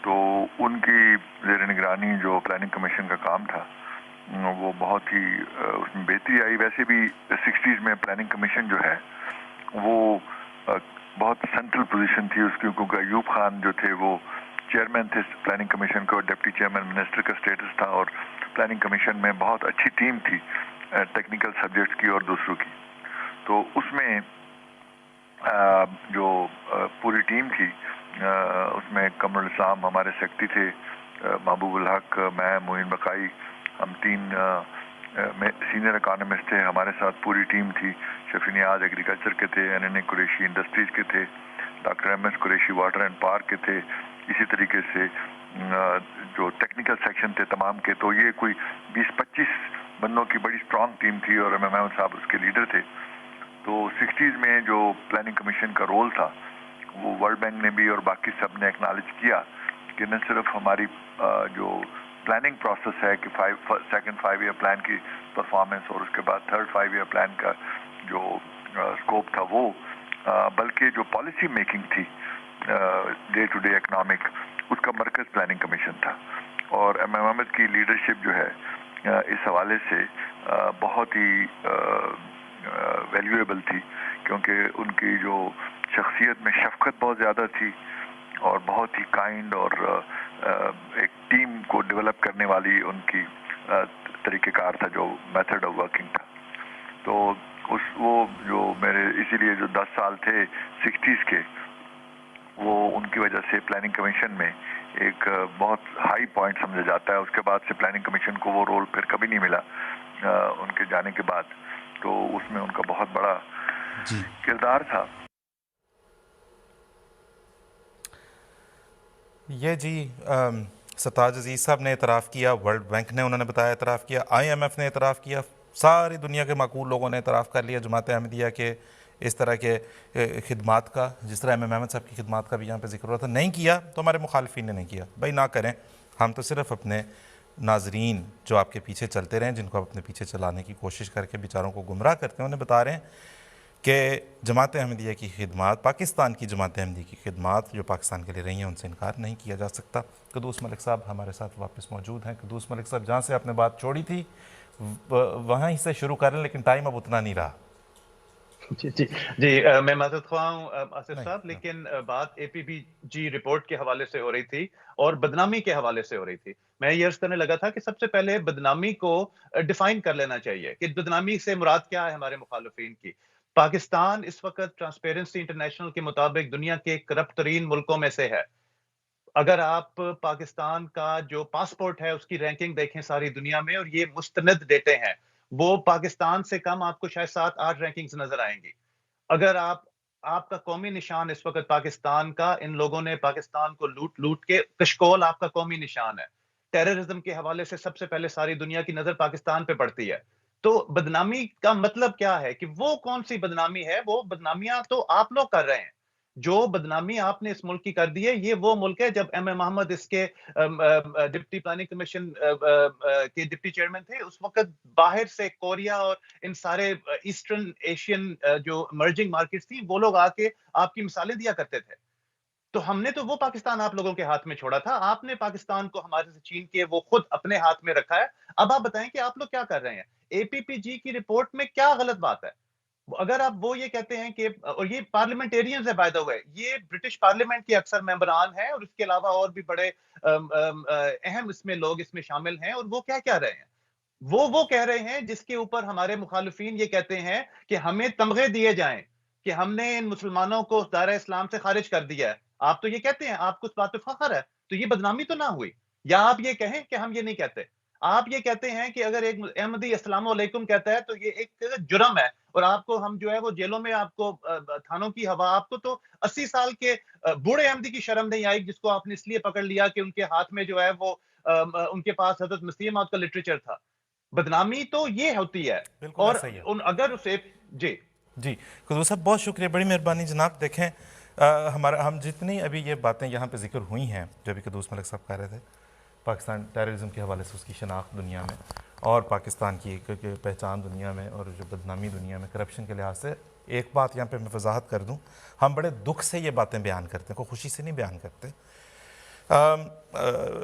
تو ان کی زیر نگرانی جو پلاننگ کمیشن کا کام تھا وہ بہت ہی اس میں بہتری آئی. ویسے بھی 60s میں پلاننگ کمیشن جو ہے وہ بہت سینٹرل پوزیشن تھی اس کی, کیونکہ ایوب خان جو تھے وہ چیئرمین تھے پلاننگ کمیشن کے اور ڈپٹی چیئرمین منسٹر کا اسٹیٹس تھا. اور پلاننگ کمیشن میں بہت اچھی ٹیم تھی ٹیکنیکل سبجیکٹس کی اور دوسروں کی. تو اس میں جو پوری ٹیم تھی اس میں قمر الاسلام ہمارے سیکرٹری تھے, محبوب الحق, میں, معین بقائی, ہم 3 سینئر اکانومسٹ تھے. ہمارے ساتھ پوری ٹیم تھی. شفیع نیاز ایگریکلچر کے تھے, این قریشی انڈسٹریز کے تھے, doctor M S Qureshi water and park کے تھے. اسی طریقے سے جو ٹیکنیکل سیکشن تھے تمام کے. تو یہ کوئی 20-25 بندوں کی بڑی اسٹرانگ ٹیم تھی اور ایم احمد صاحب اس کے لیڈر تھے. تو 60s میں جو پلاننگ کمیشن کا رول تھا وہ ورلڈ بینک نے بھی اور باقی سب نے ایکنالج کیا کہ نہ صرف ہماری جو پلاننگ پروسیس ہے کہ سیکنڈ 5 ایئر پلان کی پرفارمنس اور اس کے بعد تھرڈ 5 ایئر پلان کا جو اسکوپ تھا وہ, بلکہ جو پالیسی میکنگ تھی ڈے ٹو ڈے اکنامک, اس کا مرکز پلاننگ کمیشن تھا. اور ایم احمد کی لیڈرشپ جو ہے اس حوالے سے بہت ہی ویلیویبل تھی, کیونکہ ان کی جو شخصیت میں شفقت بہت زیادہ تھی اور بہت ہی کائنڈ اور ایک ٹیم کو ڈیولپ کرنے والی ان کی طریقہ کار تھا, جو میتھڈ آف ورکنگ تھا. تو وہ جو میرے اسی لیے جو 10 سال تھے 60s کے, وہ ان کی وجہ سے پلاننگ کمیشن میں ایک بہت ہائی پوائنٹ سمجھا جاتا ہے. اس کے بعد سے پلاننگ کمیشن کو وہ رول پھر کبھی نہیں ملا ان کے جانے کے بعد. تو اس میں ان کا بہت بڑا کردار تھا. یہ جی ستاج عزیز صاحب نے اعتراف کیا, ورلڈ بینک نے انہوں نے بتایا اعتراف کیا, IMF نے اعتراف کیا, ساری دنیا کے معقول لوگوں نے اعتراف کر لیا جماعت احمدیہ کے اس طرح کے خدمات کا, جس طرح ایم احمد صاحب کی خدمات کا بھی یہاں پہ ذکر ہوا تھا. نہیں کیا تو ہمارے مخالفین نے نہیں کیا. بھائی نہ کریں, ہم تو صرف اپنے ناظرین جو آپ کے پیچھے چلتے رہیں, جن کو آپ اپنے پیچھے چلانے کی کوشش کر کے بیچاروں کو گمراہ کرتے ہیں, انہیں بتا رہے ہیں کہ جماعت احمدیہ کی خدمات, پاکستان کی جماعت احمدیہ کی خدمات جو پاکستان کے لیے رہی ہیں, ان سے انکار نہیں کیا جا سکتا. قدوس ملک صاحب ہمارے ساتھ واپس موجود ہیں. قدوس ملک صاحب, جہاں سے آپ نے بات چھوڑی تھی وہاں ہی سے شروع کر لیں, لیکن ٹائم اب اتنا نہیں رہا. جی میں معذرت خواہ ہوں آصف صاحب, لیکن بات APBG رپورٹ کے حوالے سے ہو رہی تھی اور بدنامی کے حوالے سے ہو رہی تھی. میں یہ عرض کرنے لگا تھا کہ سب سے پہلے بدنامی کو ڈیفائن کر لینا چاہیے کہ بدنامی سے مراد کیا ہے ہمارے مخالفین کی. پاکستان اس وقت ٹرانسپیرنسی انٹرنیشنل کے مطابق دنیا کے کرپٹ ترین ملکوں میں سے ہے. اگر آپ پاکستان کا جو پاسپورٹ ہے اس کی رینکنگ دیکھیں ساری دنیا میں, اور یہ مستند ڈیٹے ہیں, وہ پاکستان سے کم آپ کو شاید 7-8 رینکنگز نظر آئیں گی. اگر آپ کا قومی نشان اس وقت پاکستان کا, ان لوگوں نے پاکستان کو لوٹ کے, کشکول آپ کا قومی نشان ہے. ٹیررزم کے حوالے سے سب سے پہلے ساری دنیا کی نظر پاکستان پہ پڑتی ہے. تو بدنامی کا مطلب کیا ہے کہ وہ کون سی بدنامی ہے؟ وہ بدنامیاں تو آپ لوگ کر رہے ہیں. جو بدنامی آپ نے اس ملک کی کر دی ہے، یہ وہ ملک ہے جب ایم اے محمد اس کے ڈپٹی پلاننگ کمیشن کے ڈپٹی چیئرمین تھے، اس وقت باہر سے کوریا اور ان سارے ایسٹرن ایشین جو ایمرجنگ مارکیٹس تھیں، وہ لوگ آ کے آپ کی مثالیں دیا کرتے تھے. تو ہم نے تو وہ پاکستان آپ لوگوں کے ہاتھ میں چھوڑا تھا. آپ نے پاکستان کو ہمارے سے چھین کے وہ خود اپنے ہاتھ میں رکھا ہے. اب آپ بتائیں کہ آپ لوگ کیا کر رہے ہیں؟ اے پی پی جی کی رپورٹ میں کیا غلط بات ہے؟ اگر آپ وہ یہ کہتے ہیں کہ، اور یہ پارلیمنٹیرینز ہے بائی دا وے، یہ برٹش پارلیمنٹ کے اکثر ممبران ہیں اور اس کے علاوہ اور بھی بڑے اہم اس میں لوگ اس میں شامل ہیں، اور وہ کیا کہہ رہے ہیں؟ وہ کہہ رہے ہیں جس کے اوپر ہمارے مخالفین یہ کہتے ہیں کہ ہمیں تمغے دیے جائیں کہ ہم نے ان مسلمانوں کو دائرہ اسلام سے خارج کر دیا ہے. آپ تو یہ کہتے ہیں، آپ کو اس بات پہ فخر ہے، تو یہ بدنامی تو نہ ہوئی؟ یا آپ یہ کہیں کہ ہم یہ نہیں کہتے؟ آپ یہ کہتے ہیں کہ اگر ایک احمدی السلام علیکم کہتا ہے تو یہ ایک جرم ہے، اور آپ کو ہم جو ہے وہ جیلوں میں آپ کو تھانوں کی ہوا، آپ کو تو 80 سال کے بوڑھے احمدی کی شرم نہیں آئی جس کو آپ نے اس لیے پکڑ لیا کہ ان کے ہاتھ میں جو ہے وہ ان کے پاس حضرت مسیح موعود کا لٹریچر تھا. بدنامی تو یہ ہوتی ہے. بالکل اور ایسا ہی ہے. اگر اسے جی جی قدوس صاحب بہت شکریہ، بڑی مہربانی جناب. دیکھیں ہم جتنی ابھی یہ باتیں یہاں پہ ذکر ہوئی ہیں، جو ابھی قدوس ملک صاحب کہہ رہے تھے، پاکستان ٹیررزم کے حوالے سے اس کی شناخت دنیا میں، اور پاکستان کی ایک پہچان دنیا میں، اور جو بدنامی دنیا میں کرپشن کے لحاظ سے، ایک بات یہاں پہ میں وضاحت کر دوں، ہم بڑے دکھ سے یہ باتیں بیان کرتے ہیں، کوئی خوشی سے نہیں بیان کرتے.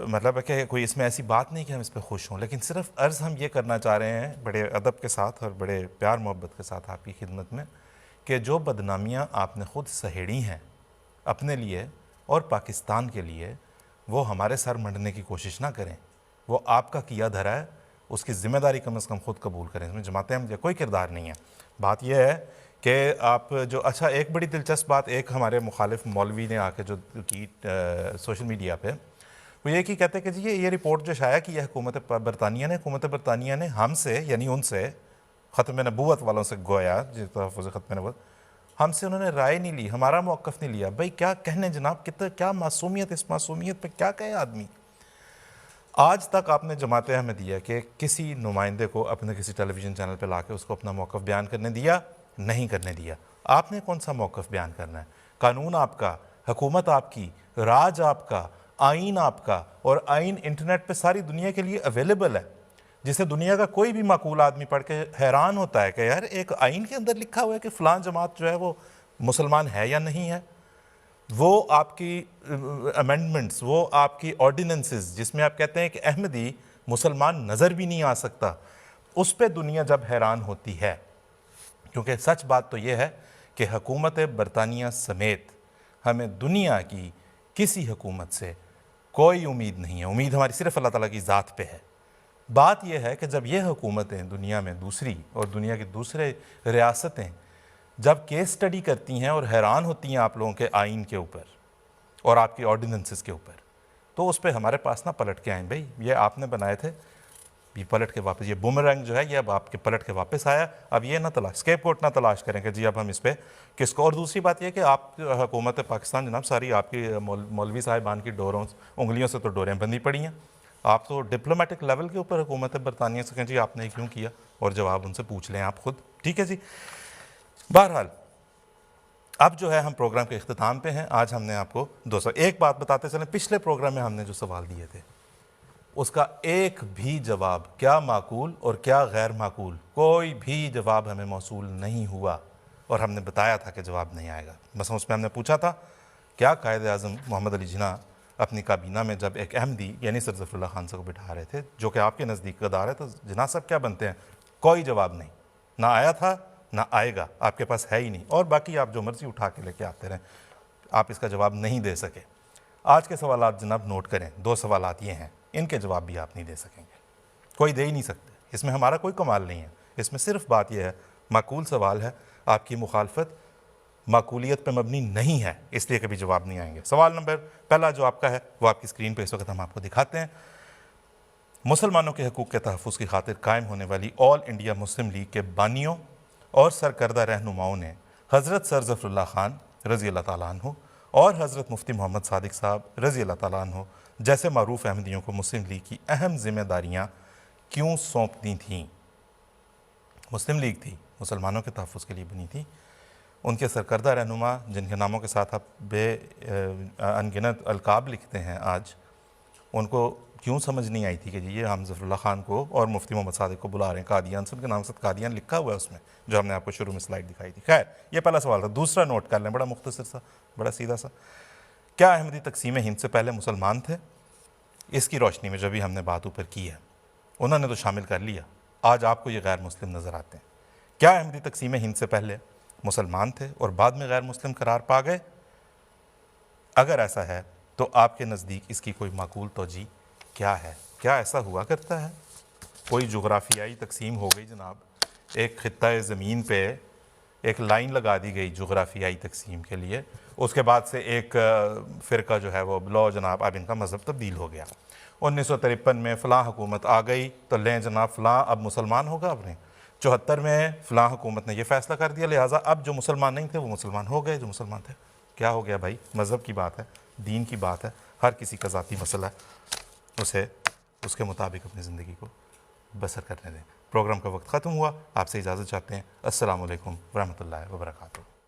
مطلب ہے کہ کوئی اس میں ایسی بات نہیں کہ ہم اس پہ خوش ہوں، لیکن صرف عرض ہم یہ کرنا چاہ رہے ہیں بڑے ادب کے ساتھ اور بڑے پیار محبت کے ساتھ آپ کی خدمت میں، کہ جو بدنامیاں آپ نے خود سہیڑی ہیں اپنے لیے اور پاکستان کے لیے، وہ ہمارے سر منڈنے کی کوشش نہ کریں. وہ آپ کا کیا دھرا ہے، اس کی ذمہ داری کم از کم خود قبول کریں. اس میں جماعت احمدیہ کوئی کردار نہیں ہے. بات یہ ہے کہ آپ جو، اچھا ایک بڑی دلچسپ بات ایک ہمارے مخالف مولوی نے آ کے جو کی سوشل میڈیا پہ، وہ یہ کہتے ہیں کہ جی یہ رپورٹ جو شائع کی ہے حکومت برطانیہ نے ہم سے، یعنی ان سے، ختم نبوت والوں سے گویا، جو تحفظ ختم نبوت، ہم سے انہوں نے رائے نہیں لی، ہمارا موقف نہیں لیا. بھائی کیا کہنے جناب، کیا معصومیت، اس معصومیت پہ کیا کہے آدمی. آج تک آپ نے جماعت احمدیہ کے کسی نمائندے کو اپنے کسی ٹیلی ویژن چینل پہ لا کے اس کو اپنا موقف بیان کرنے دیا؟ نہیں کرنے دیا. آپ نے کون سا موقف بیان کرنا ہے؟ قانون آپ کا، حکومت آپ کی، راج آپ کا، آئین آپ کا، اور آئین انٹرنیٹ پہ ساری دنیا کے لیے اویلیبل ہے، جسے دنیا کا کوئی بھی معقول آدمی پڑھ کے حیران ہوتا ہے کہ یار ایک آئین کے اندر لکھا ہوا ہے کہ فلاں جماعت جو ہے وہ مسلمان ہے یا نہیں ہے. وہ آپ کی امینڈمنٹس، وہ آپ کی آرڈیننسز جس میں آپ کہتے ہیں کہ احمدی مسلمان نظر بھی نہیں آ سکتا، اس پہ دنیا جب حیران ہوتی ہے. کیونکہ سچ بات تو یہ ہے کہ حکومت برطانیہ سمیت ہمیں دنیا کی کسی حکومت سے کوئی امید نہیں ہے. امید ہماری صرف اللہ تعالیٰ کی ذات پہ ہے. بات یہ ہے کہ جب یہ حکومتیں دنیا میں دوسری اور دنیا کی دوسرے ریاستیں جب کیس سٹڈی کرتی ہیں اور حیران ہوتی ہیں آپ لوگوں کے آئین کے اوپر اور آپ کی آرڈیننسز کے اوپر، تو اس پہ ہمارے پاس نہ پلٹ کے آئیں. بھائی یہ آپ نے بنائے تھے، یہ پلٹ کے واپس، یہ بومرنگ جو ہے یہ اب آپ کے پلٹ کے واپس آیا. اب یہ نہ اسکیپ کوٹ نہ تلاش کریں کہ جی اب ہم اس پہ کس کو. اور دوسری بات یہ کہ آپ حکومت پاکستان جناب ساری آپ کی مولوی صاحبان کی انگلیوں سے تو ڈوریں بندھی پڑی ہیں. آپ تو ڈپلومیٹک لیول کے اوپر حکومت برطانیہ سے کہیں جی آپ نے کیوں کیا، اور جواب ان سے پوچھ لیں آپ خود. ٹھیک ہے جی. بہرحال اب جو ہے ہم پروگرام کے اختتام پہ ہیں. آج ہم نے آپ کو ایک بات بتاتے چلیں، پچھلے پروگرام میں ہم نے جو سوال دیے تھے اس کا ایک بھی جواب، کیا معقول اور کیا غیر معقول، کوئی بھی جواب ہمیں موصول نہیں ہوا، اور ہم نے بتایا تھا کہ جواب نہیں آئے گا. مثلا اس میں ہم نے پوچھا تھا کیا قائد اعظم محمد علی جناح اپنی کابینہ میں جب ایک احمدی یعنی سر ظفر اللہ خان صاحب کو بٹھا رہے تھے جو کہ آپ کے نزدیک غدار ہے، تو جناح صاحب کیا بنتے ہیں؟ کوئی جواب نہیں، نہ آیا تھا نہ آئے گا، آپ کے پاس ہے ہی نہیں، اور باقی آپ جو مرضی اٹھا کے لے کے آتے رہیں، آپ اس کا جواب نہیں دے سکے. آج کے سوالات جناب نوٹ کریں، 2 سوالات یہ ہیں، ان کے جواب بھی آپ نہیں دے سکیں گے، کوئی دے ہی نہیں سکتے. اس میں ہمارا کوئی کمال نہیں ہے، اس میں صرف بات یہ ہے معقول سوال ہے، آپ کی مخالفت معقولیت پہ مبنی نہیں ہے، اس لیے کبھی جواب نہیں آئیں گے. سوال نمبر پہلا جو آپ کا ہے وہ آپ کی اسکرین پہ اس وقت ہم آپ کو دکھاتے ہیں. مسلمانوں کے حقوق کے تحفظ کی خاطر قائم ہونے والی آل انڈیا مسلم لیگ کے بانیوں اور سرکردہ رہنماؤں نے حضرت سر ظفر اللہ خان رضی اللہ تعالیٰ عنہ اور حضرت مفتی محمد صادق صاحب رضی اللہ تعالیٰ عنہ جیسے معروف احمدیوں کو مسلم لیگ کی اہم ذمہ داریاں کیوں سونپ دی تھیں؟ مسلم لیگ تھی، مسلمانوں کے تحفظ کے لیے بنی تھی، ان کے سرکردہ رہنما جن کے ناموں کے ساتھ آپ بے انگنت القاب لکھتے ہیں آج، ان کو کیوں سمجھ نہیں آئی تھی کہ جی یہ ہم ظفر اللہ خان کو اور مفتی محمد صادق کو بلا رہے ہیں قادیان سے، ان کے نام سے قادیان لکھا ہوا ہے اس میں، جو ہم نے آپ کو شروع میں سلائیڈ دکھائی تھی۔ خیر، یہ پہلا سوال تھا۔ دوسرا نوٹ کر لیں، بڑا مختصر سا، بڑا سیدھا سا، کیا احمدی تقسیم ہند سے پہلے مسلمان تھے؟ اس کی روشنی میں جو بھی ہم نے بات اوپر کی ہے، انہوں نے تو شامل کر لیا، آج آپ کو یہ غیر مسلم نظر آتے ہیں۔ کیا احمدی تقسیم ہند سے پہلے مسلمان تھے اور بعد میں غیر مسلم قرار پا گئے؟ اگر ایسا ہے تو آپ کے نزدیک اس کی کوئی معقول توجیہ کیا ہے؟ کیا ایسا ہوا کرتا ہے؟ کوئی جغرافیائی تقسیم ہو گئی جناب، ایک خطہ زمین پہ ایک لائن لگا دی گئی جغرافیائی تقسیم کے لیے، اس کے بعد سے ایک فرقہ جو ہے وہ لو جناب اب ان کا مذہب تبدیل ہو گیا، 1953 میں فلاں حکومت آ گئی تو لیں جناب فلاں اب مسلمان ہوگا اپنے، 74 میں فلاں حکومت نے یہ فیصلہ کر دیا، لہٰذا اب جو مسلمان نہیں تھے وہ مسلمان ہو گئے، جو مسلمان تھے۔ کیا ہو گیا بھائی؟ مذہب کی بات ہے، دین کی بات ہے، ہر کسی کا ذاتی مسئلہ ہے، اسے اس کے مطابق اپنی زندگی کو بسر کرنے دیں۔ پروگرام کا وقت ختم ہوا، آپ سے اجازت چاہتے ہیں۔ السلام علیکم ورحمۃ اللہ وبرکاتہ۔